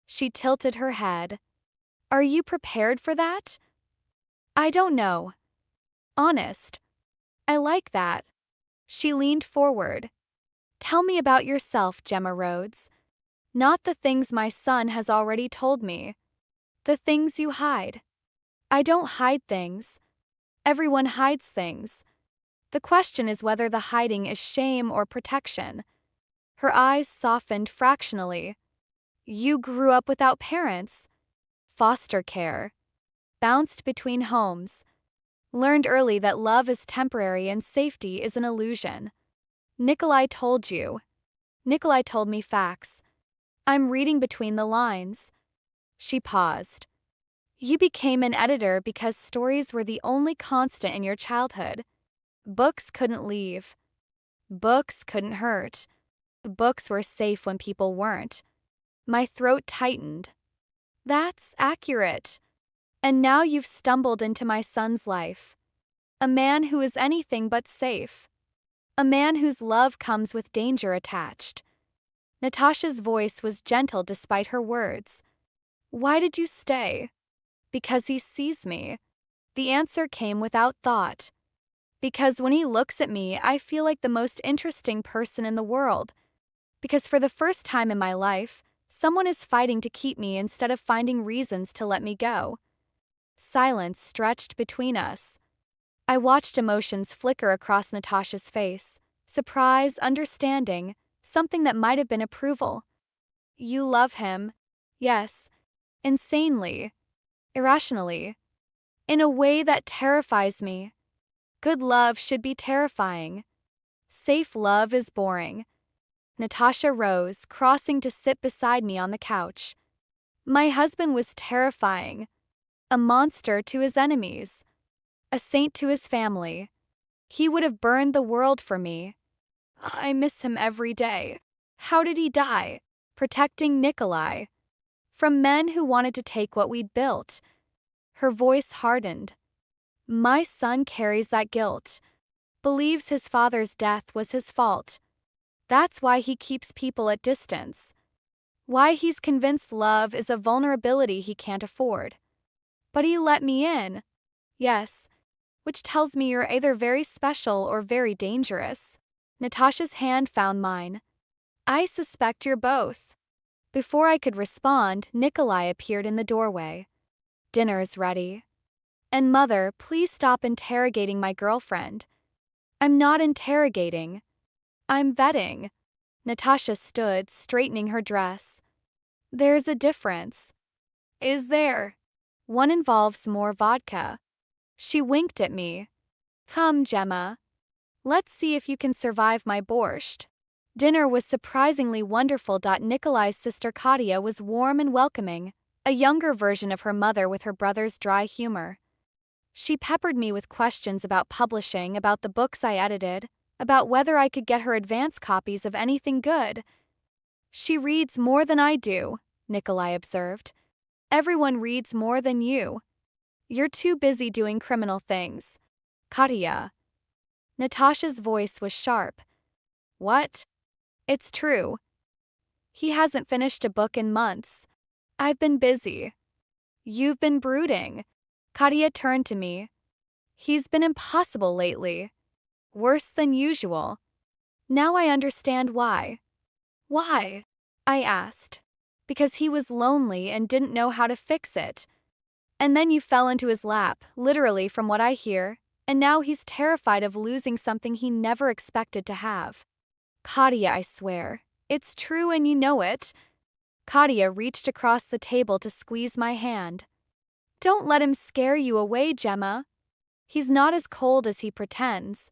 She tilted her head. Are you prepared for that? I don't know. Honest. I like that. She leaned forward. Tell me about yourself, Gemma Rhodes. Not the things my son has already told me. The things you hide. I don't hide things. Everyone hides things. The question is whether the hiding is shame or protection. Her eyes softened fractionally. You grew up without parents. Foster care. Bounced between homes. Learned early that love is temporary and safety is an illusion. Nikolai told you. Nikolai told me facts. I'm reading between the lines. She paused. You became an editor because stories were the only constant in your childhood. Books couldn't leave. Books couldn't hurt. Books were safe when people weren't. My throat tightened. That's accurate. And now you've stumbled into my son's life. A man who is anything but safe. A man whose love comes with danger attached. Natasha's voice was gentle despite her words. Why did you stay? Because he sees me. The answer came without thought. Because when he looks at me, I feel like the most interesting person in the world. Because for the first time in my life, someone is fighting to keep me instead of finding reasons to let me go. Silence stretched between us. I watched emotions flicker across Natasha's face. Surprise, understanding, something that might have been approval. You love him. Yes. Insanely. Irrationally. In a way that terrifies me. Good love should be terrifying. Safe love is boring. Natasha rose, crossing to sit beside me on the couch. My husband was terrifying. A monster to his enemies. A saint to his family. He would have burned the world for me. I miss him every day. How did he die? Protecting Nikolai. From men who wanted to take what we'd built. Her voice hardened. My son carries that guilt. Believes his father's death was his fault. That's why he keeps people at distance. Why he's convinced love is a vulnerability he can't afford. But he let me in. Yes. Which tells me you're either very special or very dangerous. Natasha's hand found mine. I suspect you're both. Before I could respond, Nikolai appeared in the doorway. Dinner's ready. And Mother, please stop interrogating my girlfriend. I'm not interrogating. I'm vetting. Natasha stood, straightening her dress. There's a difference. Is there? One involves more vodka. She winked at me. Come, Gemma. Let's see if you can survive my borscht. Dinner was surprisingly wonderful. Nikolai's sister Katya was warm and welcoming, a younger version of her mother with her brother's dry humor. She peppered me with questions about publishing, about the books I edited, about whether I could get her advance copies of anything good. She reads more than I do, Nikolai observed. Everyone reads more than you. You're too busy doing criminal things. Katya. Natasha's voice was sharp. What? It's true. He hasn't finished a book in months. I've been busy. You've been brooding. Katya turned to me. He's been impossible lately. Worse than usual. Now I understand why. Why? I asked. Because he was lonely and didn't know how to fix it. And then you fell into his lap, literally from what I hear, and now he's terrified of losing something he never expected to have. Katya, I swear. It's true and you know it. Katya reached across the table to squeeze my hand. Don't let him scare you away, Gemma. He's not as cold as he pretends.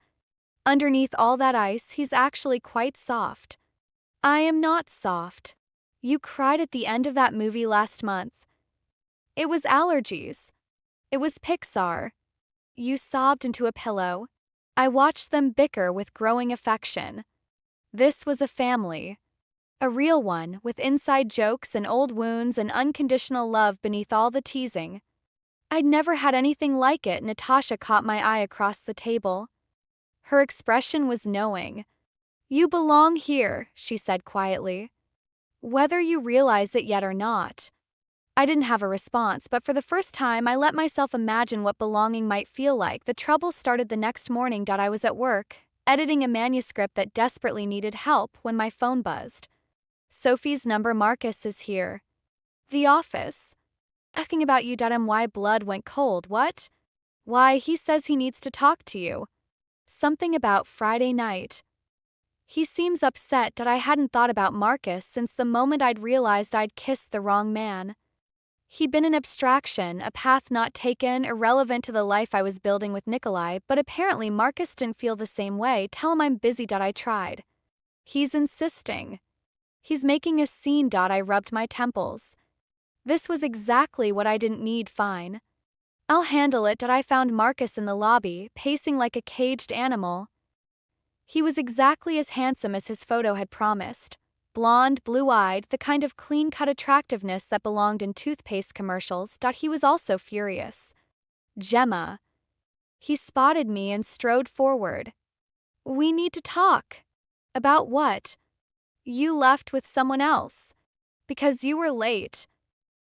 Underneath all that ice, he's actually quite soft. I am not soft. You cried at the end of that movie last month. It was allergies. It was Pixar. You sobbed into a pillow. I watched them bicker with growing affection. This was a family. A real one, with inside jokes and old wounds and unconditional love beneath all the teasing. I'd never had anything like it. Natasha caught my eye across the table. Her expression was knowing. You belong here, she said quietly. Whether you realize it yet or not. I didn't have a response, but for the first time I let myself imagine what belonging might feel like. The trouble started the next morning. I was at work, editing a manuscript that desperately needed help, when my phone buzzed. Sophie's number. Marcus is here. The office. Asking about you. My blood went cold. What? Why, he says he needs to talk to you. Something about Friday night. He seems upset. I hadn't thought about Marcus since the moment I'd realized I'd kissed the wrong man. He'd been an abstraction, a path not taken, irrelevant to the life I was building with Nikolai, but apparently Marcus didn't feel the same way. Tell him I'm busy. I tried. He's insisting. He's making a scene. I rubbed my temples. This was exactly what I didn't need. Fine. I'll handle it. I found Marcus in the lobby, pacing like a caged animal. He was exactly as handsome as his photo had promised. Blonde, blue-eyed, the kind of clean-cut attractiveness that belonged in toothpaste commercials. He was also furious. Gemma. He spotted me and strode forward. We need to talk. About what? You left with someone else. Because you were late.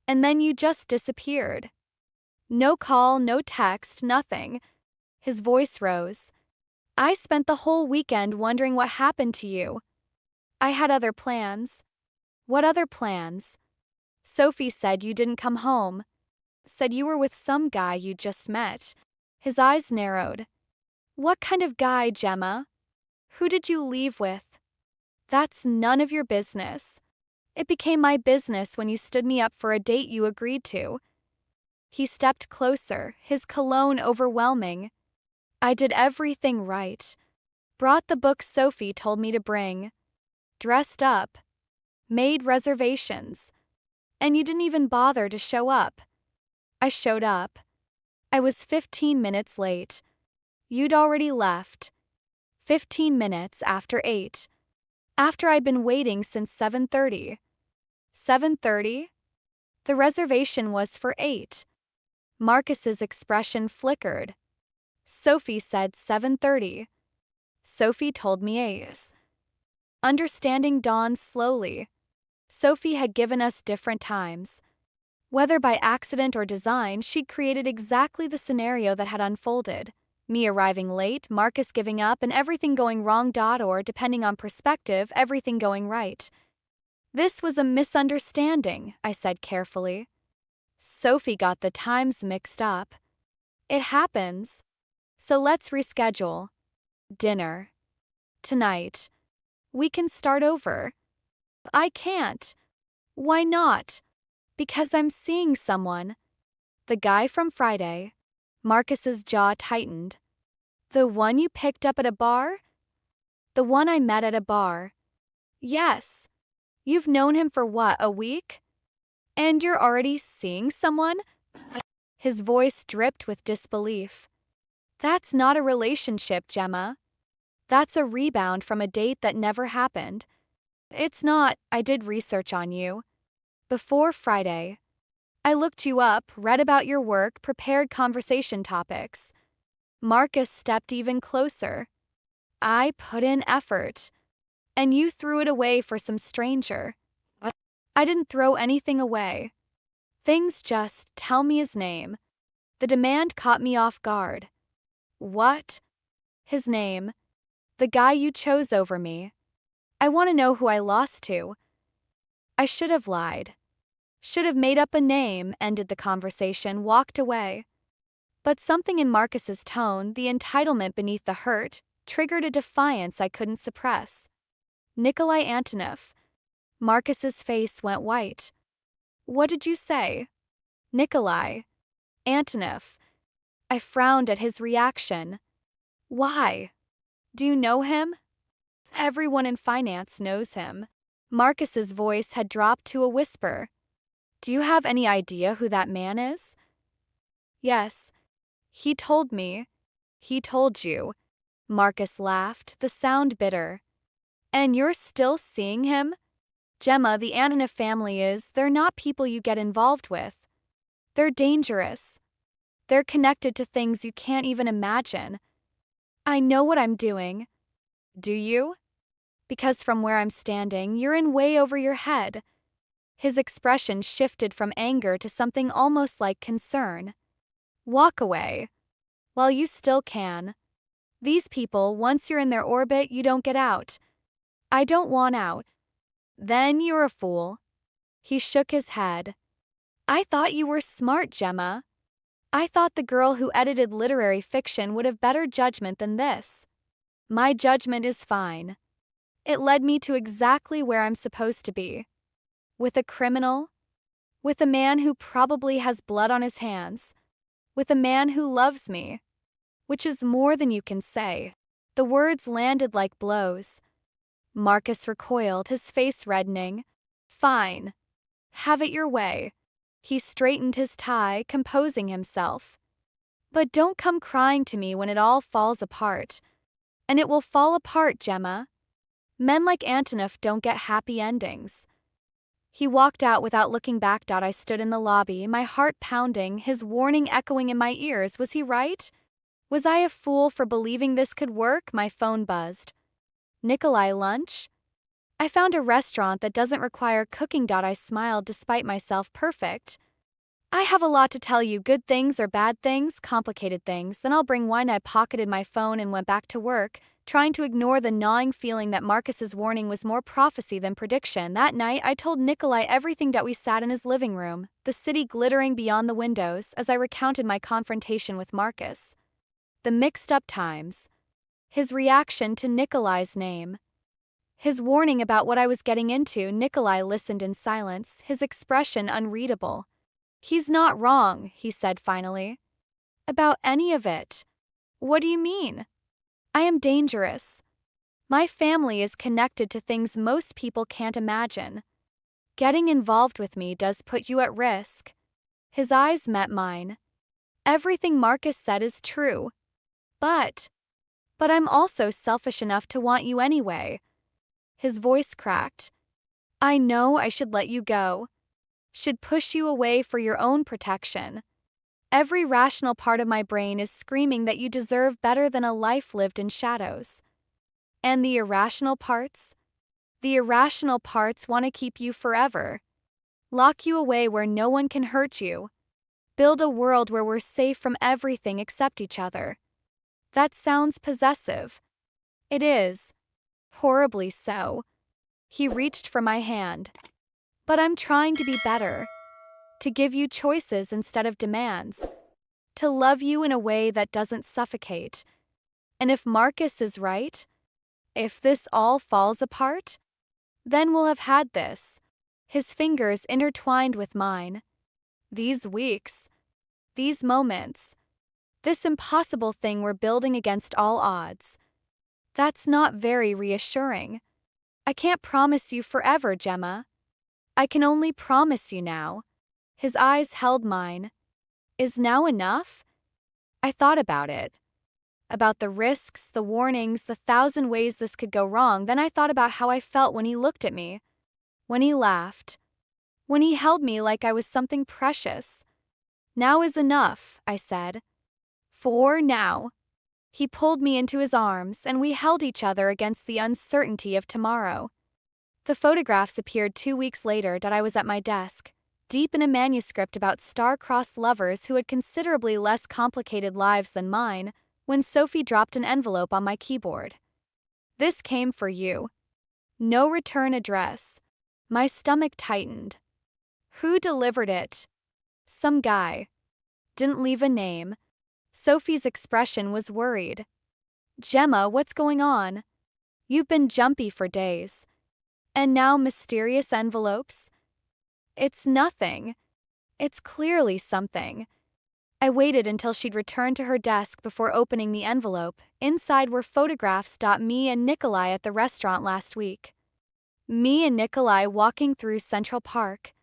And then you just disappeared. No call, no text, nothing. His voice rose. I spent the whole weekend wondering what happened to you. I had other plans. What other plans? Sophie said you didn't come home. Said you were with some guy you just met. His eyes narrowed. What kind of guy, Gemma? Who did you leave with? That's none of your business. It became my business when you stood me up for a date you agreed to. He stepped closer, his cologne overwhelming. I did everything right. Brought the books Sophie told me to bring. Dressed up. Made reservations. And you didn't even bother to show up. I showed up. I was 15 minutes late. You'd already left. 15 minutes after 8. After I'd been waiting since 7:30. 7:30? The reservation was for 8. Marcus's expression flickered. Sophie said 7:30. Sophie told me 8. Understanding dawned slowly. Sophie had given us different times. Whether by accident or design, she'd created exactly the scenario that had unfolded. Me arriving late, Marcus giving up, and everything going wrong. Or, depending on perspective, everything going right. This was a misunderstanding, I said carefully. Sophie got the times mixed up. It happens. So let's reschedule. Dinner. Tonight. We can start over. I can't. Why not? Because I'm seeing someone. The guy from Friday. Marcus's jaw tightened. The one you picked up at a bar? The one I met at a bar. Yes. You've known him for what, a week? And you're already seeing someone? His voice dripped with disbelief. That's not a relationship, Gemma. That's a rebound from a date that never happened. It's not. I did research on you. Before Friday. I looked you up, read about your work, prepared conversation topics. Marcus stepped even closer. I put in effort. And you threw it away for some stranger. I didn't throw anything away. Things just tell me his name. The demand caught me off guard. What? His name. The guy you chose over me. I want to know who I lost to. I should have lied. Should have made up a name, ended the conversation, walked away. But something in Marcus's tone, the entitlement beneath the hurt, triggered a defiance I couldn't suppress. Nikolai Antonov. Marcus's face went white. What did you say? Nikolai Antonov. I frowned at his reaction. Why? Do you know him? Everyone in finance knows him. Marcus's voice had dropped to a whisper. Do you have any idea who that man is? Yes. He told me. He told you. Marcus laughed, the sound bitter. And you're still seeing him? Gemma, the Antonov family they're not people you get involved with. They're dangerous. They're connected to things you can't even imagine. I know what I'm doing. Do you? Because from where I'm standing, you're in way over your head. His expression shifted from anger to something almost like concern. Walk away. While you still can. These people, once you're in their orbit, you don't get out. I don't want out. Then you're a fool. He shook his head. I thought you were smart, Gemma. I thought the girl who edited literary fiction would have better judgment than this. My judgment is fine. It led me to exactly where I'm supposed to be. With a criminal. With a man who probably has blood on his hands. With a man who loves me. Which is more than you can say. The words landed like blows. Marcus recoiled, his face reddening. Fine. Have it your way. He straightened his tie, composing himself. But don't come crying to me when it all falls apart. And it will fall apart, Gemma. Men like Antonov don't get happy endings. He walked out without looking back. I stood in the lobby, my heart pounding, his warning echoing in my ears. Was he right? Was I a fool for believing this could work? My phone buzzed. Nikolai, lunch? I found a restaurant that doesn't require cooking. I smiled despite myself. Perfect. I have a lot to tell you, good things or bad things, complicated things. Then I'll bring wine. I pocketed my phone and went back to work, trying to ignore the gnawing feeling that Marcus's warning was more prophecy than prediction. That night, I told Nikolai everything. We sat in his living room, the city glittering beyond the windows, as I recounted my confrontation with Marcus. The mixed-up times. His reaction to Nikolai's name. His warning about what I was getting into. Nikolai listened in silence, his expression unreadable. He's not wrong, he said finally. About any of it. What do you mean? I am dangerous. My family is connected to things most people can't imagine. Getting involved with me does put you at risk. His eyes met mine. Everything Marcus said is true. But I'm also selfish enough to want you anyway. His voice cracked. I know I should let you go. Should push you away for your own protection. Every rational part of my brain is screaming that you deserve better than a life lived in shadows. And the irrational parts? The irrational parts want to keep you forever. Lock you away where no one can hurt you. Build a world where we're safe from everything except each other. That sounds possessive. It is. Horribly so. He reached for my hand. But I'm trying to be better. To give you choices instead of demands. To love you in a way that doesn't suffocate. And if Marcus is right, if this all falls apart, then we'll have had this. His fingers intertwined with mine. These weeks, these moments, this impossible thing we're building against all odds. That's not very reassuring. I can't promise you forever, Gemma. I can only promise you now. His eyes held mine. Is now enough? I thought about it. About the risks, the warnings, the thousand ways this could go wrong. Then I thought about how I felt when he looked at me, when he laughed, when he held me like I was something precious. Now is enough, I said. For now. He pulled me into his arms, and we held each other against the uncertainty of tomorrow. The photographs appeared 2 weeks later that I was at my desk, deep in a manuscript about star-crossed lovers who had considerably less complicated lives than mine, when Sophie dropped an envelope on my keyboard. This came for you. No return address. My stomach tightened. Who delivered it? Some guy. Didn't leave a name. Sophie's expression was worried. Gemma, what's going on? You've been jumpy for days. And now mysterious envelopes? It's nothing. It's clearly something. I waited until she'd returned to her desk before opening the envelope. Inside were photographs. Me and Nikolai at the restaurant last week. Me and Nikolai walking through Central Park.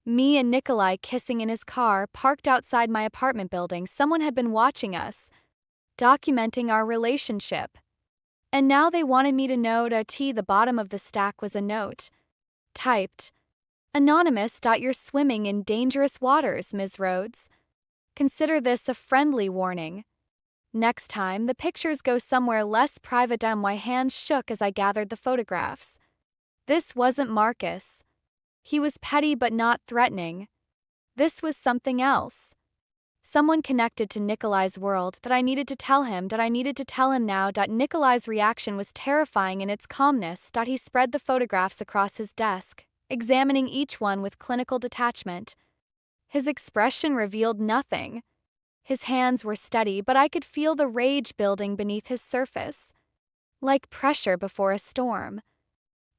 Me and Nikolai kissing in his car parked outside my apartment building. Someone had been watching us, documenting our relationship. And now they wanted me to know the bottom of the stack was a note. Typed, Anonymous. You're swimming in dangerous waters, Ms. Rhodes. Consider this a friendly warning. Next time, the pictures go somewhere less private. My hands shook as I gathered the photographs. This wasn't Marcus. He was petty but not threatening. This was something else. Someone connected to Nikolai's world that I needed to tell him now. Nikolai's reaction was terrifying in its calmness. He spread the photographs across his desk, examining each one with clinical detachment. His expression revealed nothing. His hands were steady, but I could feel the rage building beneath his surface, like pressure before a storm.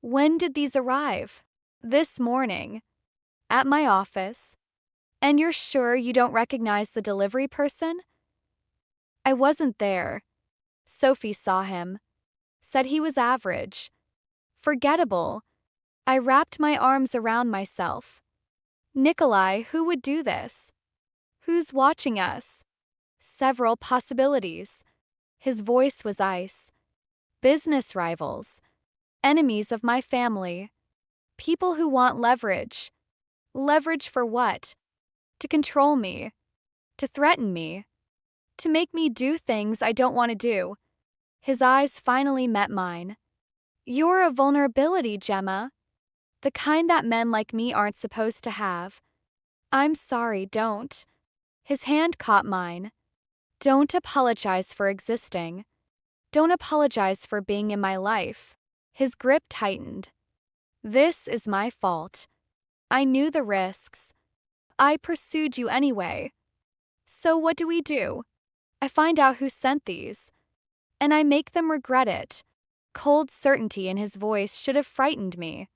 When did these arrive? This morning. At my office. And you're sure you don't recognize the delivery person? I wasn't there. Sophie saw him. Said he was average. Forgettable. I wrapped my arms around myself. Nikolai, who would do this? Who's watching us? Several possibilities. His voice was ice. Business rivals. Enemies of my family. People who want leverage. Leverage for what? To control me. To threaten me. To make me do things I don't want to do. His eyes finally met mine. You're a vulnerability, Gemma. The kind that men like me aren't supposed to have. I'm sorry, don't. His hand caught mine. Don't apologize for existing. Don't apologize for being in my life. His grip tightened. This is my fault. I knew the risks. I pursued you anyway. So what do? I find out who sent these. And I make them regret it. Cold certainty in his voice should have frightened me.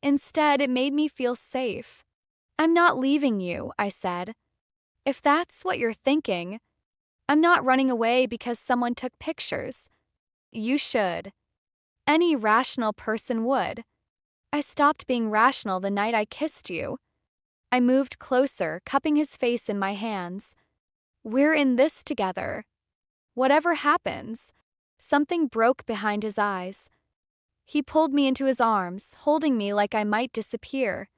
Instead, it made me feel safe. I'm not leaving you, I said. If that's what you're thinking, I'm not running away because someone took pictures. You should. Any rational person would. I stopped being rational the night I kissed you. I moved closer, cupping his face in my hands. We're in this together. Whatever happens. Something broke behind his eyes. He pulled me into his arms, holding me like I might disappear.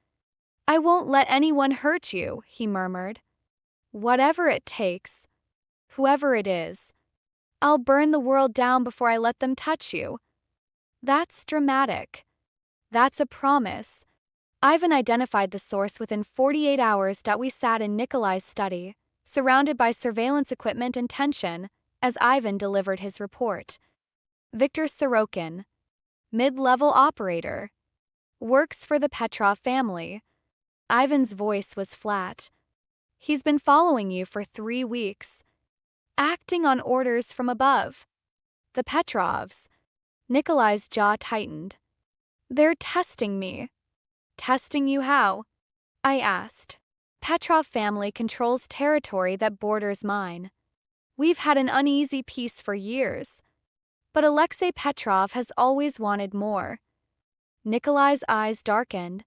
I won't let anyone hurt you, he murmured. Whatever it takes. Whoever it is. I'll burn the world down before I let them touch you. That's dramatic. That's a promise. Ivan identified the source within 48 hours. We sat in Nikolai's study, surrounded by surveillance equipment and tension. as Ivan delivered his report. Viktor Sorokin, mid-level operator, works for the Petrov family. Ivan's voice was flat. He's been following you for 3 weeks, acting on orders from above. The Petrovs. Nikolai's jaw tightened. They're testing me. Testing you how? I asked. Petrov family controls territory that borders mine. We've had an uneasy peace for years, but Alexei Petrov has always wanted more. Nikolai's eyes darkened.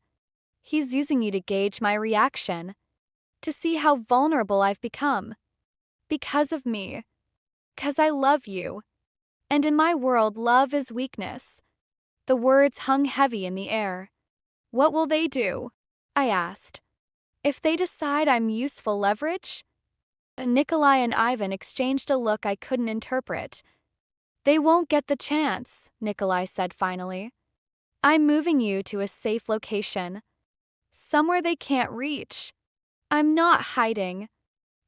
He's using you to gauge my reaction, to see how vulnerable I've become. Because of me. 'Cause I love you. And in my world, love is weakness. The words hung heavy in the air. What will they do? I asked. If they decide I'm useful leverage? Nikolai and Ivan exchanged a look I couldn't interpret. They won't get the chance, Nikolai said finally. I'm moving you to a safe location. Somewhere they can't reach. I'm not hiding.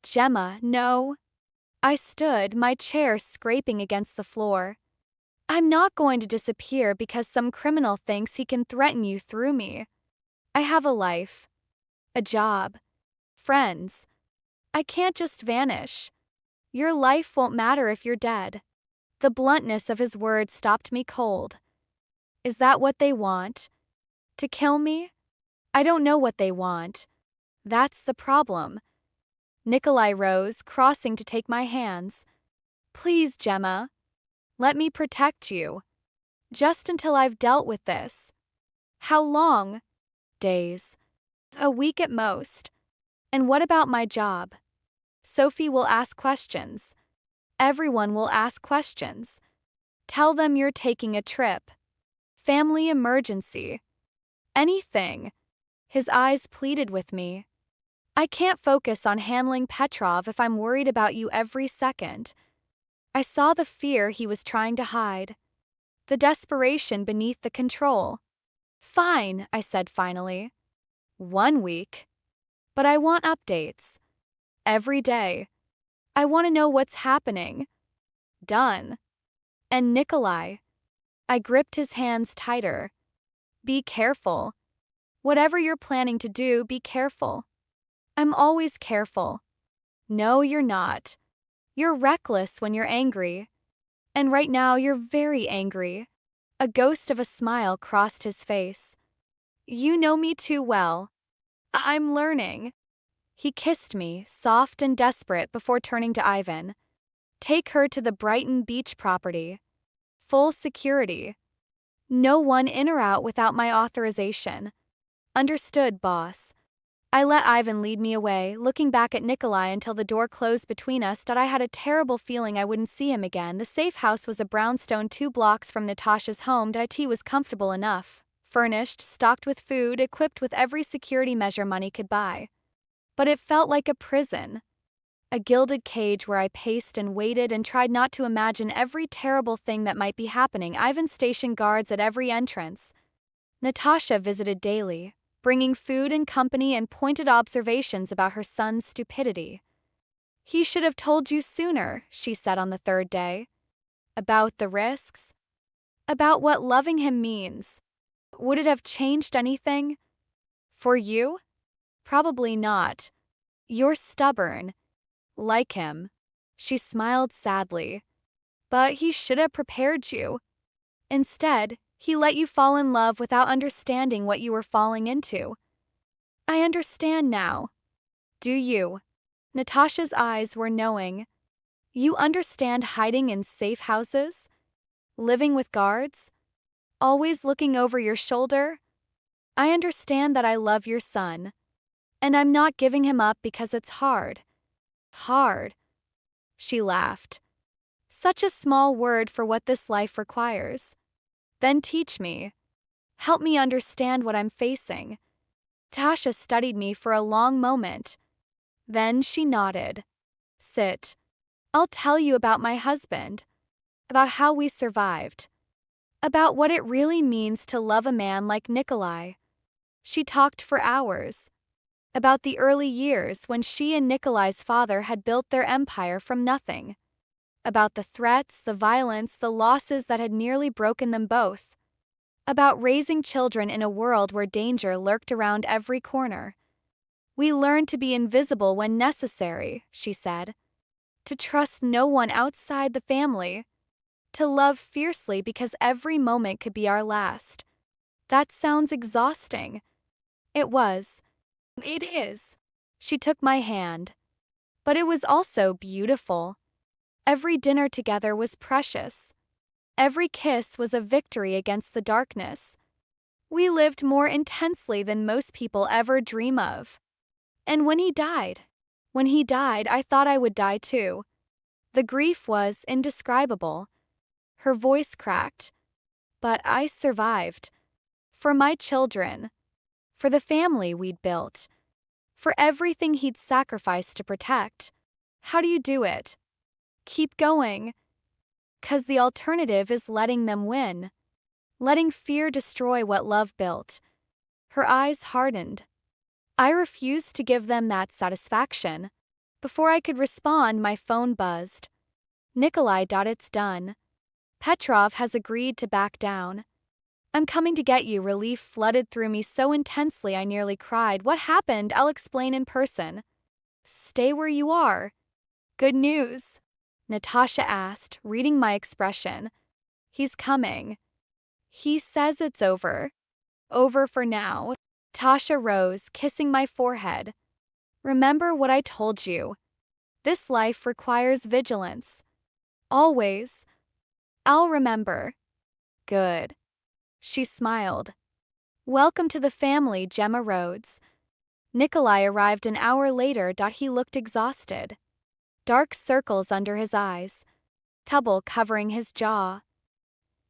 Gemma, no. I stood, my chair scraping against the floor. I'm not going to disappear because some criminal thinks he can threaten you through me. I have a life. A job. Friends. I can't just vanish. Your life won't matter if you're dead. The bluntness of his words stopped me cold. Is that what they want? To kill me? I don't know what they want. That's the problem. Nikolai rose, crossing to take my hands. Please, Gemma. Let me protect you. Just until I've dealt with this. How long? Days. A week at most. And what about my job? Sophie will ask questions. Everyone will ask questions. Tell them you're taking a trip. Family emergency. Anything. His eyes pleaded with me. I can't focus on handling Petrov if I'm worried about you every second. I saw the fear he was trying to hide. The desperation beneath the control. Fine, I said finally. 1 week. But I want updates. Every day. I want to know what's happening. Done. And Nikolai. I gripped his hands tighter. Be careful. Whatever you're planning to do, be careful. I'm always careful. No, you're not. You're reckless when you're angry. And right now you're very angry. A ghost of a smile crossed his face. You know me too well. I'm learning. He kissed me, soft and desperate, before turning to Ivan. Take her to the Brighton Beach property. Full security. No one in or out without my authorization. Understood, boss. I let Ivan lead me away, looking back at Nikolai until the door closed between us. I had a terrible feeling I wouldn't see him again. The safe house was a brownstone 2 blocks from Natasha's home. It was comfortable enough. Furnished, stocked with food, equipped with every security measure money could buy. But it felt like a prison. A gilded cage where I paced and waited and tried not to imagine every terrible thing that might be happening. Ivan stationed guards at every entrance. Natasha visited daily, bringing food and company and pointed observations about her son's stupidity. He should have told you sooner, she said on the 3rd day. About the risks? About what loving him means. Would it have changed anything? For you? Probably not. You're stubborn. Like him. She smiled sadly. But he should have prepared you. Instead, he let you fall in love without understanding what you were falling into. I understand now. Do you? Natasha's eyes were knowing. You understand hiding in safe houses? Living with guards? Always looking over your shoulder? I understand that I love your son. And I'm not giving him up because it's hard. Hard. She laughed. Such a small word for what this life requires. Then teach me. Help me understand what I'm facing. Tasha studied me for a long moment. Then she nodded. Sit. I'll tell you about my husband. About how we survived. About what it really means to love a man like Nikolai. She talked for hours. About the early years when she and Nikolai's father had built their empire from nothing. About the threats, the violence, the losses that had nearly broken them both. About raising children in a world where danger lurked around every corner. We learned to be invisible when necessary, she said. To trust no one outside the family. To love fiercely because every moment could be our last. That sounds exhausting. It was. It is. She took my hand. But it was also beautiful. Every dinner together was precious. Every kiss was a victory against the darkness. We lived more intensely than most people ever dream of. And when he died, I thought I would die too. The grief was indescribable. Her voice cracked. But I survived. For my children. For the family we'd built. For everything he'd sacrificed to protect. How do you do it? Keep going. 'Cause the alternative is letting them win. Letting fear destroy what love built. Her eyes hardened. I refused to give them that satisfaction. Before I could respond, my phone buzzed. Nikolai. It's done. Petrov has agreed to back down. I'm coming to get you. Relief flooded through me so intensely I nearly cried. What happened? I'll explain in person. Stay where you are. Good news, Natasha asked, reading my expression. He's coming. He says it's over. Over for now. Tasha rose, kissing my forehead. Remember what I told you. This life requires vigilance. Always. I'll remember. Good. She smiled. Welcome to the family, Gemma Rhodes. Nikolai arrived an hour later. He looked exhausted. Dark circles under his eyes. Stubble covering his jaw.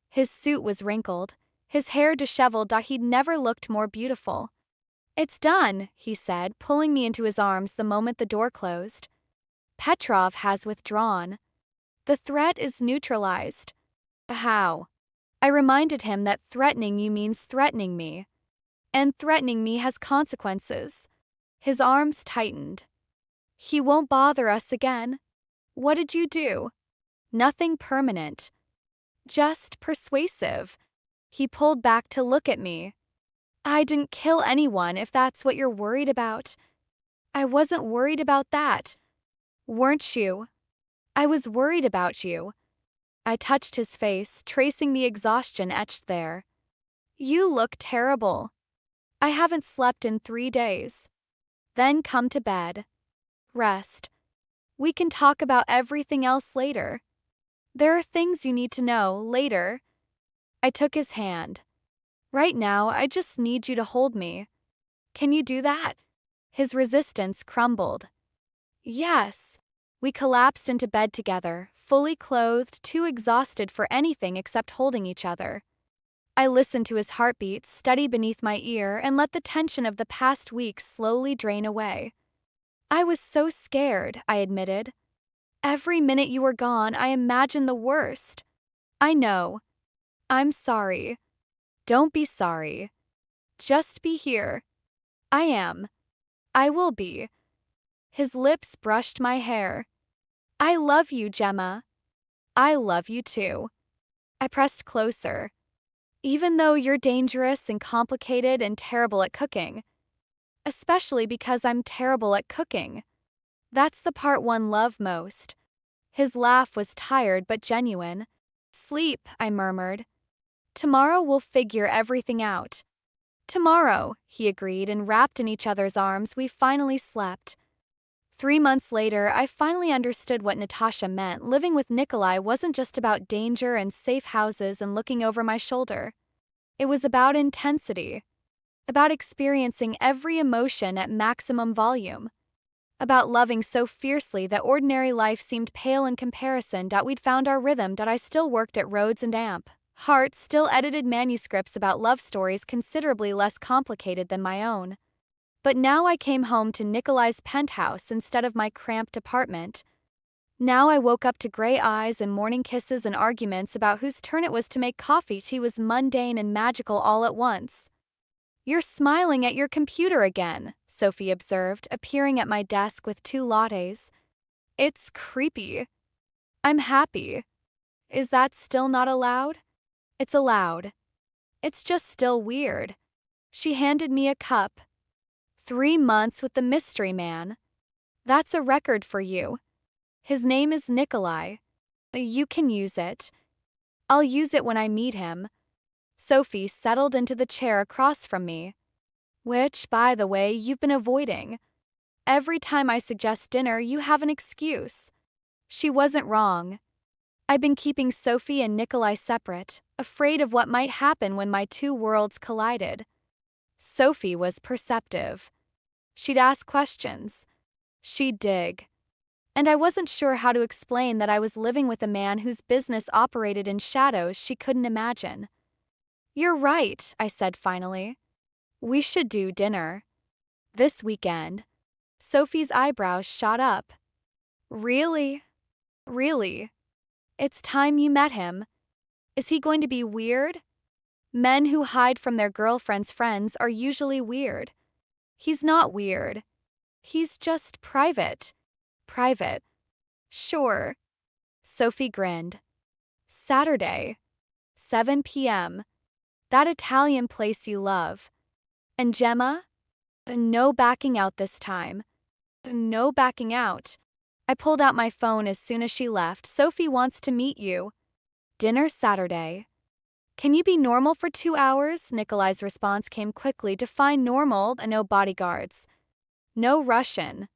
His suit was wrinkled. His hair disheveled. He'd never looked more beautiful. It's done, he said, pulling me into his arms the moment the door closed. Petrov has withdrawn. The threat is neutralized. How? I reminded him that threatening you means threatening me. And threatening me has consequences. His arms tightened. He won't bother us again. What did you do? Nothing permanent. Just persuasive. He pulled back to look at me. I didn't kill anyone, if that's what you're worried about. I wasn't worried about that. Weren't you? I was worried about you. I touched his face, tracing the exhaustion etched there. You look terrible. I haven't slept in 3 days. Then come to bed. Rest. We can talk about everything else later. There are things you need to know later. I took his hand. Right now, I just need you to hold me. Can you do that? His resistance crumbled. Yes. We collapsed into bed together, fully clothed, too exhausted for anything except holding each other. I listened to his heartbeat steady beneath my ear and let the tension of the past weeks slowly drain away. I was so scared, I admitted. Every minute you were gone, I imagined the worst. I know. I'm sorry. Don't be sorry. Just be here. I am. I will be. His lips brushed my hair. I love you, Gemma. I love you too. I pressed closer. Even though you're dangerous and complicated and terrible at cooking. Especially because I'm terrible at cooking. That's the part one loved most. His laugh was tired but genuine. Sleep, I murmured. Tomorrow we'll figure everything out. Tomorrow, he agreed, and wrapped in each other's arms, we finally slept. 3 months later, I finally understood what Natasha meant. Living with Nikolai wasn't just about danger and safe houses and looking over my shoulder. It was about intensity. About experiencing every emotion at maximum volume. About loving so fiercely that ordinary life seemed pale in comparison. We'd found our rhythm. I still worked at Rhodes and Amp. Hart still edited manuscripts about love stories considerably less complicated than my own. But now I came home to Nikolai's penthouse instead of my cramped apartment. Now I woke up to gray eyes and morning kisses and arguments about whose turn it was to make coffee. Tea was mundane and magical all at once. You're smiling at your computer again, Sophie observed, appearing at my desk with 2 lattes. It's creepy. I'm happy. Is that still not allowed? It's allowed. It's just still weird. She handed me a cup. 3 months with the mystery man. That's a record for you. His name is Nikolai. You can use it. I'll use it when I meet him. Sophie settled into the chair across from me. Which, by the way, you've been avoiding. Every time I suggest dinner, you have an excuse. She wasn't wrong. I've been keeping Sophie and Nikolai separate, afraid of what might happen when my two worlds collided. Sophie was perceptive. She'd ask questions. She'd dig. And I wasn't sure how to explain that I was living with a man whose business operated in shadows she couldn't imagine. You're right, I said finally. We should do dinner. This weekend. Sophie's eyebrows shot up. Really? Really? It's time you met him. Is he going to be weird? Men who hide from their girlfriend's friends are usually weird. He's not weird. He's just private. Private. Sure. Sophie grinned. Saturday. 7 p.m. That Italian place you love. And Gemma? No backing out this time. No backing out. I pulled out my phone as soon as she left. Sophie wants to meet you. Dinner Saturday. Can you be normal for 2 hours? Nikolai's response came quickly. Define normal, no bodyguards. No Russian.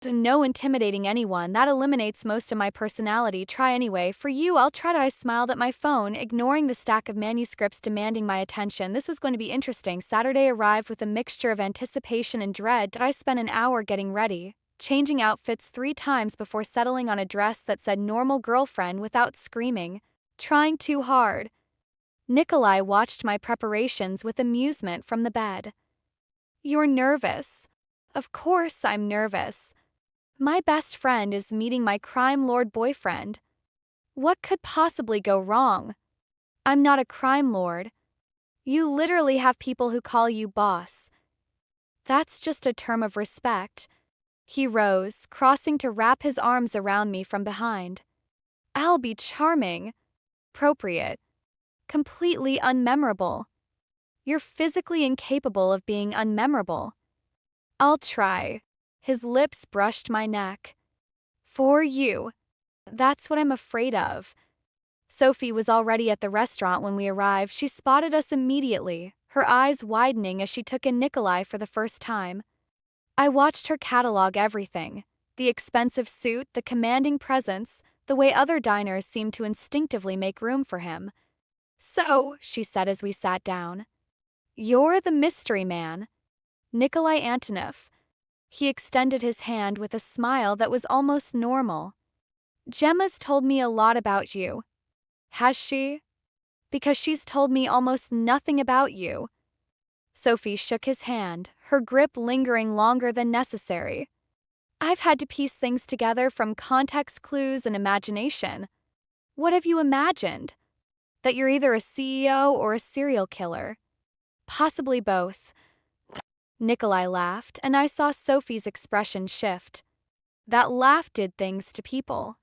No intimidating anyone. That eliminates most of my personality. Try anyway. For you, I'll try to. I smiled at my phone, ignoring the stack of manuscripts demanding my attention. This was going to be interesting. Saturday arrived with a mixture of anticipation and dread. I spent an hour getting ready, changing outfits 3 times before settling on a dress that said normal girlfriend without screaming, trying too hard. Nikolai watched my preparations with amusement from the bed. You're nervous. Of course I'm nervous. My best friend is meeting my crime lord boyfriend. What could possibly go wrong? I'm not a crime lord. You literally have people who call you boss. That's just a term of respect. He rose, crossing to wrap his arms around me from behind. I'll be charming. Appropriate. Completely unmemorable. You're physically incapable of being unmemorable. I'll try. His lips brushed my neck. For you. That's what I'm afraid of. Sophie was already at the restaurant when we arrived. She spotted us immediately, her eyes widening as she took in Nikolai for the first time. I watched her catalog everything. The expensive suit, the commanding presence, the way other diners seemed to instinctively make room for him. So, she said as we sat down, you're the mystery man. Nikolai Antonov. He extended his hand with a smile that was almost normal. Gemma's told me a lot about you. Has she? Because she's told me almost nothing about you. Sophie shook his hand, her grip lingering longer than necessary. I've had to piece things together from context clues and imagination. What have you imagined? That you're either a CEO or a serial killer. Possibly both. Nikolai laughed, and I saw Sophie's expression shift. That laugh did things to people.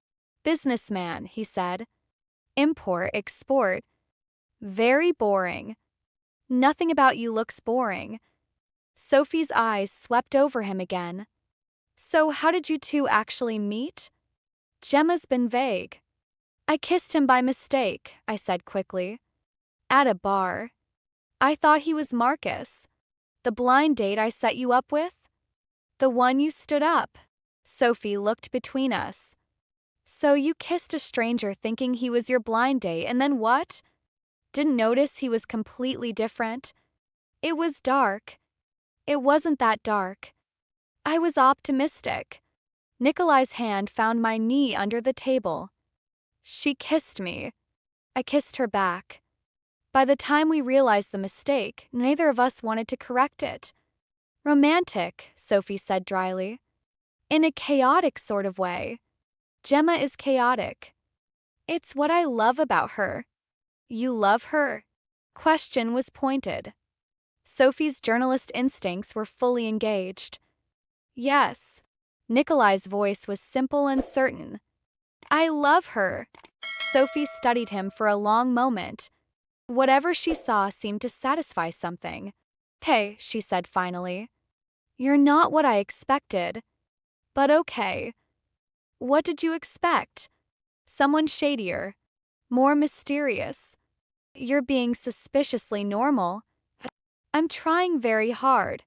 Businessman, he said. Import, export. Very boring. Nothing about you looks boring. Sophie's eyes swept over him again. So how did you two actually meet? Gemma's been vague. I kissed him by mistake, I said quickly. At a bar. I thought he was Marcus. The blind date I set you up with? The one you stood up. Sophie looked between us. So you kissed a stranger thinking he was your blind date, and then what? Didn't notice he was completely different? It was dark. It wasn't that dark. I was optimistic. Nikolai's hand found my knee under the table. She kissed me. I kissed her back. By the time we realized the mistake, neither of us wanted to correct it. Romantic, Sophie said dryly. In a chaotic sort of way. Gemma is chaotic. It's what I love about her. You love her? Question was pointed. Sophie's journalist instincts were fully engaged. Yes. Nikolai's voice was simple and certain. I love her. Sophie studied him for a long moment. Whatever she saw seemed to satisfy something. "Okay," she said finally. "You're not what I expected. But okay. What did you expect? Someone shadier, more mysterious. You're being suspiciously normal." "I'm trying very hard.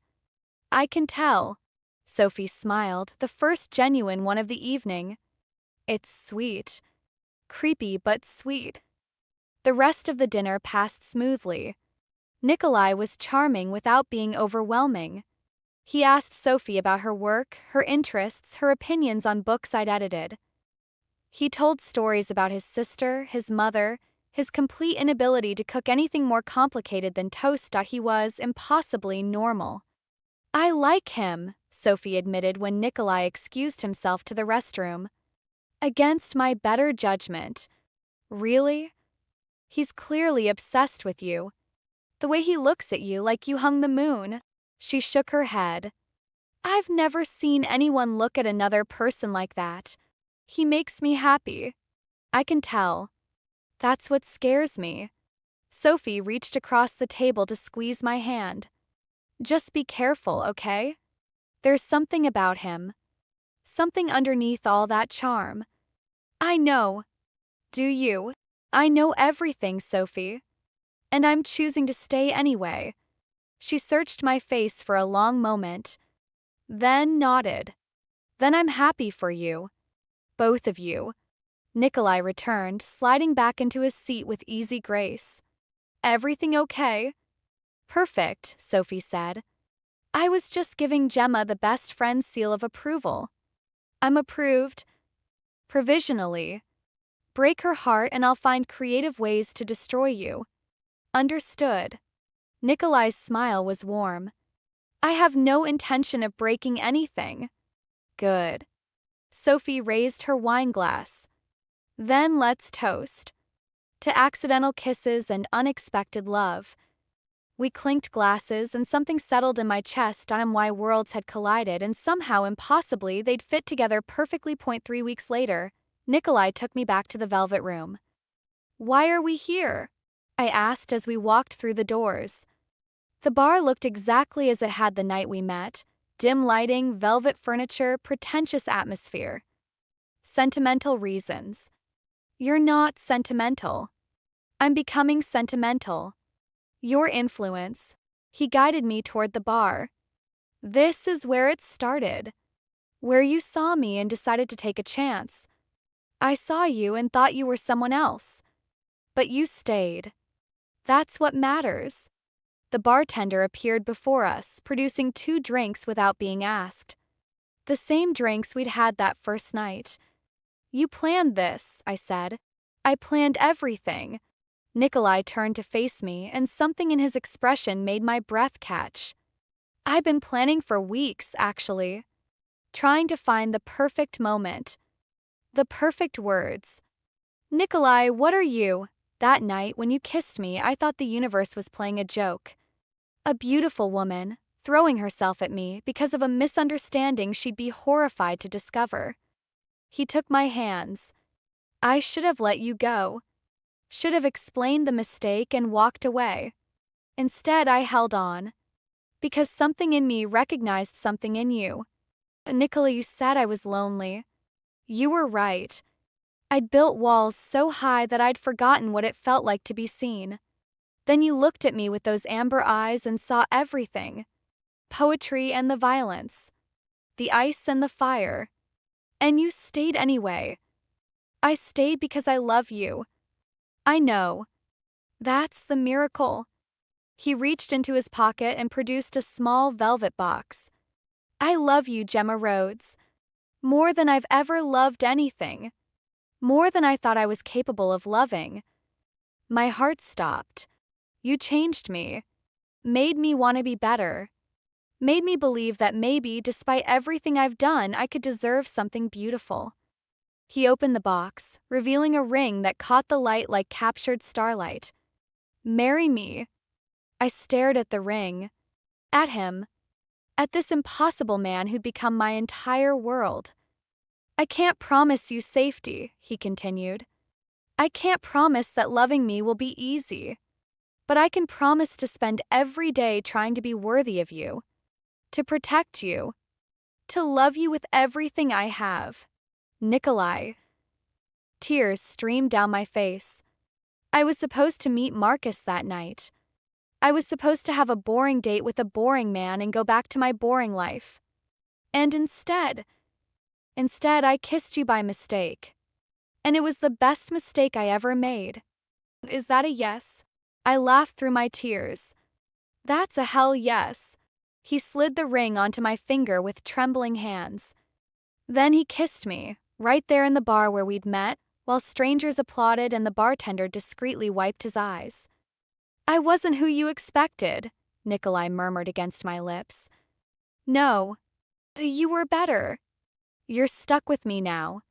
I can tell." Sophie smiled, the first genuine one of the evening. "It's sweet. Creepy but sweet." The rest of the dinner passed smoothly. Nikolai was charming without being overwhelming. He asked Sophie about her work, her interests, her opinions on books I'd edited. He told stories about his sister, his mother, his complete inability to cook anything more complicated than toast. He was impossibly normal. "I like him," Sophie admitted when Nikolai excused himself to the restroom. "Against my better judgment." "Really? He's clearly obsessed with you. The way he looks at you like you hung the moon." She shook her head. "I've never seen anyone look at another person like that. He makes me happy." "I can tell. That's what scares me." Sophie reached across the table to squeeze my hand. "Just be careful, okay? There's something about him. Something underneath all that charm." "I know. Do you?" "I know everything, Sophie. And I'm choosing to stay anyway." She searched my face for a long moment, then nodded. "Then I'm happy for you. Both of you." Nikolai returned, sliding back into his seat with easy grace. "Everything okay?" "Perfect," Sophie said. "I was just giving Gemma the best friend seal of approval. I'm approved. Provisionally. Break her heart and I'll find creative ways to destroy you." "Understood." Nikolai's smile was warm. "I have no intention of breaking anything." "Good." Sophie raised her wine glass. "Then let's toast. To accidental kisses and unexpected love." We clinked glasses and something settled in my chest. I'm why worlds had collided and somehow impossibly they'd fit together perfectly. 3 weeks later, Nikolai took me back to the velvet room. "Why are we here?" I asked as we walked through the doors. The bar looked exactly as it had the night we met. Dim lighting, velvet furniture, pretentious atmosphere. "Sentimental reasons." "You're not sentimental." "I'm becoming sentimental." "Your influence." He guided me toward the bar. "This is where it started. Where you saw me and decided to take a chance. I saw you and thought you were someone else. But you stayed. That's what matters." The bartender appeared before us, producing 2 drinks without being asked. The same drinks we'd had that first night. "You planned this," I said. "I planned everything." Nikolai turned to face me, and something in his expression made my breath catch. "I've been planning for weeks, actually. Trying to find the perfect moment. The perfect words. Nikolai, what are you?" That night, when you kissed me, I thought the universe was playing a joke. A beautiful woman, throwing herself at me because of a misunderstanding she'd be horrified to discover. He took my hands. I should have let you go. Should have explained the mistake and walked away. Instead, I held on. Because something in me recognized something in you. Nicola, you said I was lonely. You were right. I'd built walls so high that I'd forgotten what it felt like to be seen. Then you looked at me with those amber eyes and saw everything. Poetry and the violence. The ice and the fire. And you stayed anyway. I stayed because I love you. I know. That's the miracle." He reached into his pocket and produced a small velvet box. "I love you, Gemma Rhodes. More than I've ever loved anything. More than I thought I was capable of loving." My heart stopped. You changed me. Made me want to be better. Made me believe that maybe, despite everything I've done, I could deserve something beautiful. He opened the box, revealing a ring that caught the light like captured starlight. "Marry me." I stared at the ring. At him. At this impossible man who'd become my entire world. I can't promise you safety, he continued. I can't promise that loving me will be easy. But I can promise to spend every day trying to be worthy of you, to protect you, to love you with everything I have. Nikolai. Tears streamed down my face. I was supposed to meet Marcus that night. I was supposed to have a boring date with a boring man and go back to my boring life. And instead, I kissed you by mistake. And it was the best mistake I ever made. Is that a yes? I laughed through my tears. That's a hell yes. He slid the ring onto my finger with trembling hands. Then he kissed me, right there in the bar where we'd met, while strangers applauded and the bartender discreetly wiped his eyes. I wasn't who you expected, Nikolai murmured against my lips. No, you were better. You're stuck with me now.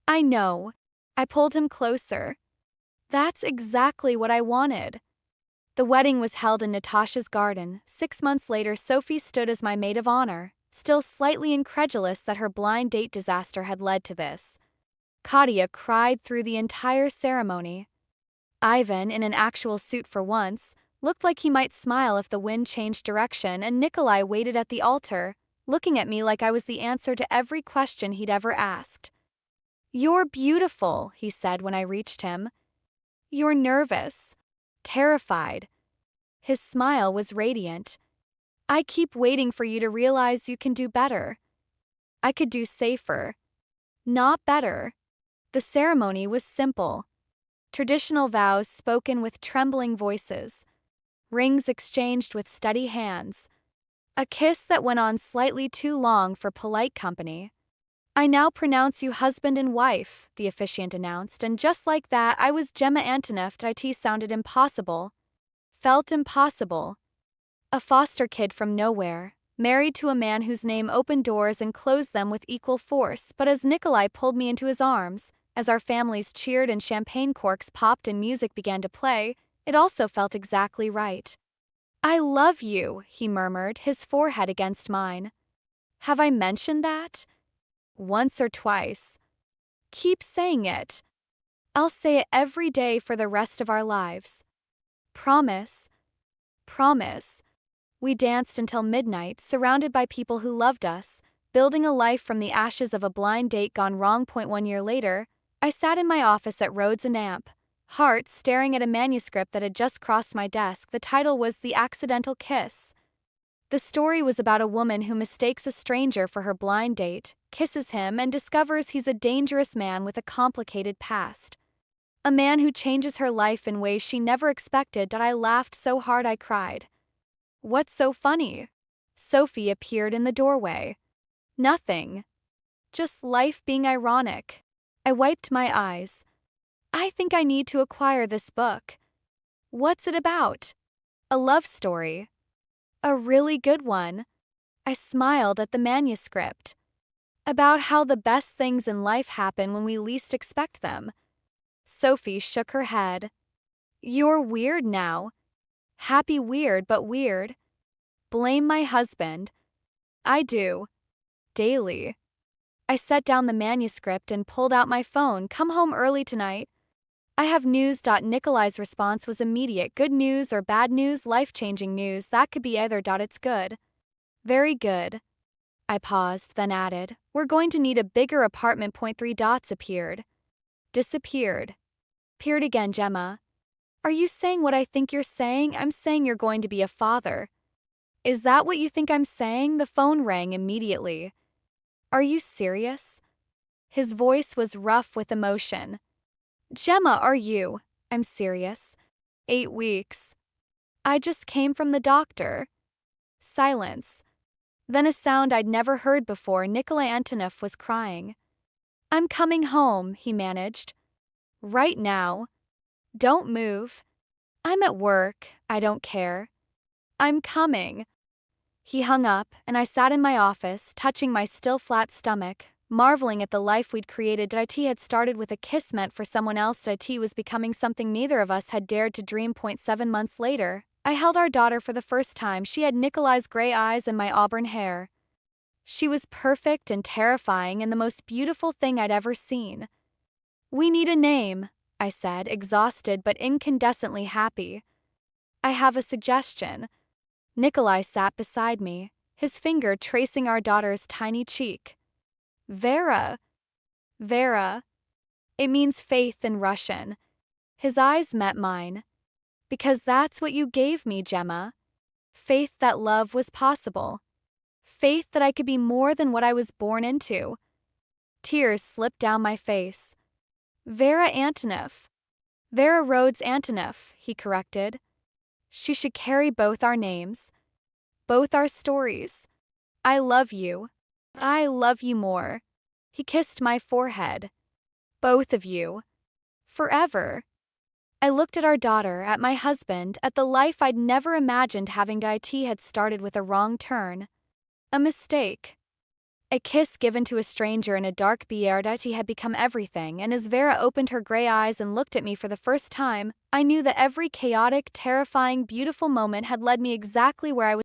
I know. I pulled him closer. That's exactly what I wanted. The wedding was held in Natasha's garden. 6 months later, Sophie stood as my maid of honor, still slightly incredulous that her blind date disaster had led to this. Katya cried through the entire ceremony. Ivan, in an actual suit for once, looked like he might smile if the wind changed direction, and Nikolai waited at the altar, looking at me like I was the answer to every question he'd ever asked. You're beautiful, he said when I reached him. You're nervous, terrified. His smile was radiant. I keep waiting for you to realize you can do better. I could do safer. Not better. The ceremony was simple. Traditional vows spoken with trembling voices. Rings exchanged with steady hands. A kiss that went on slightly too long for polite company. I now pronounce you husband and wife, the officiant announced, and just like that, I was Gemma Antonoff. It sounded impossible. Felt impossible. A foster kid from nowhere, married to a man whose name opened doors and closed them with equal force, but as Nikolai pulled me into his arms, as our families cheered and champagne corks popped and music began to play, it also felt exactly right. I love you, he murmured, his forehead against mine. Have I mentioned that? Once or twice. Keep saying it. I'll say it every day for the rest of our lives. Promise. Promise. We danced until midnight, surrounded by people who loved us, building a life from the ashes of a blind date gone wrong. 1 year later, I sat in my office at Rhodes and Amp, heart staring at a manuscript that had just crossed my desk. The title was The Accidental Kiss. The story was about a woman who mistakes a stranger for her blind date, kisses him, and discovers he's a dangerous man with a complicated past. A man who changes her life in ways she never expected. I laughed so hard I cried. What's so funny? Sophie appeared in the doorway. Nothing. Just life being ironic. I wiped my eyes. I think I need to acquire this book. What's it about? A love story. A really good one. I smiled at the manuscript. About how the best things in life happen when we least expect them. Sophie shook her head. You're weird now. Happy weird, but weird. Blame my husband. I do. Daily. I set down the manuscript and pulled out my phone. Come home early tonight. I have news. Nikolai's response was immediate. Good news or bad news, life-changing news, that could be either. It's good. Very good. I paused, then added, we're going to need a bigger apartment. 3 dots appeared. Disappeared. Appeared again. Gemma. Are you saying what I think you're saying? I'm saying you're going to be a father. Is that what you think I'm saying? The phone rang immediately. Are you serious? His voice was rough with emotion. Gemma, are you? I'm serious. 8 weeks. I just came from the doctor. Silence. Then a sound I'd never heard before. Nikolai Antonoff was crying. I'm coming home, he managed. Right now. Don't move. I'm at work. I don't care. I'm coming. He hung up, and I sat in my office, touching my still flat stomach, marveling at the life we'd created. It had started with a kiss meant for someone else. It was becoming something neither of us had dared to dream. 7 months later, I held our daughter for the first time. She had Nikolai's gray eyes and my auburn hair. She was perfect and terrifying and the most beautiful thing I'd ever seen. "We need a name," I said, exhausted but incandescently happy. "I have a suggestion." Nikolai sat beside me, his finger tracing our daughter's tiny cheek. "Vera." "Vera. It means faith in Russian." His eyes met mine. "Because that's what you gave me, Gemma. Faith that love was possible. Faith that I could be more than what I was born into." Tears slipped down my face. "Vera Antonov." "Vera Rhodes Antonov," he corrected. "She should carry both our names, both our stories. I love you. I love you more." He kissed my forehead. "Both of you. Forever." I looked at our daughter, at my husband, at the life I'd never imagined having. IT had started with a wrong turn. A mistake. A kiss given to a stranger in a dark Bierdati had become everything, and as Vera opened her gray eyes and looked at me for the first time, I knew that every chaotic, terrifying, beautiful moment had led me exactly where I was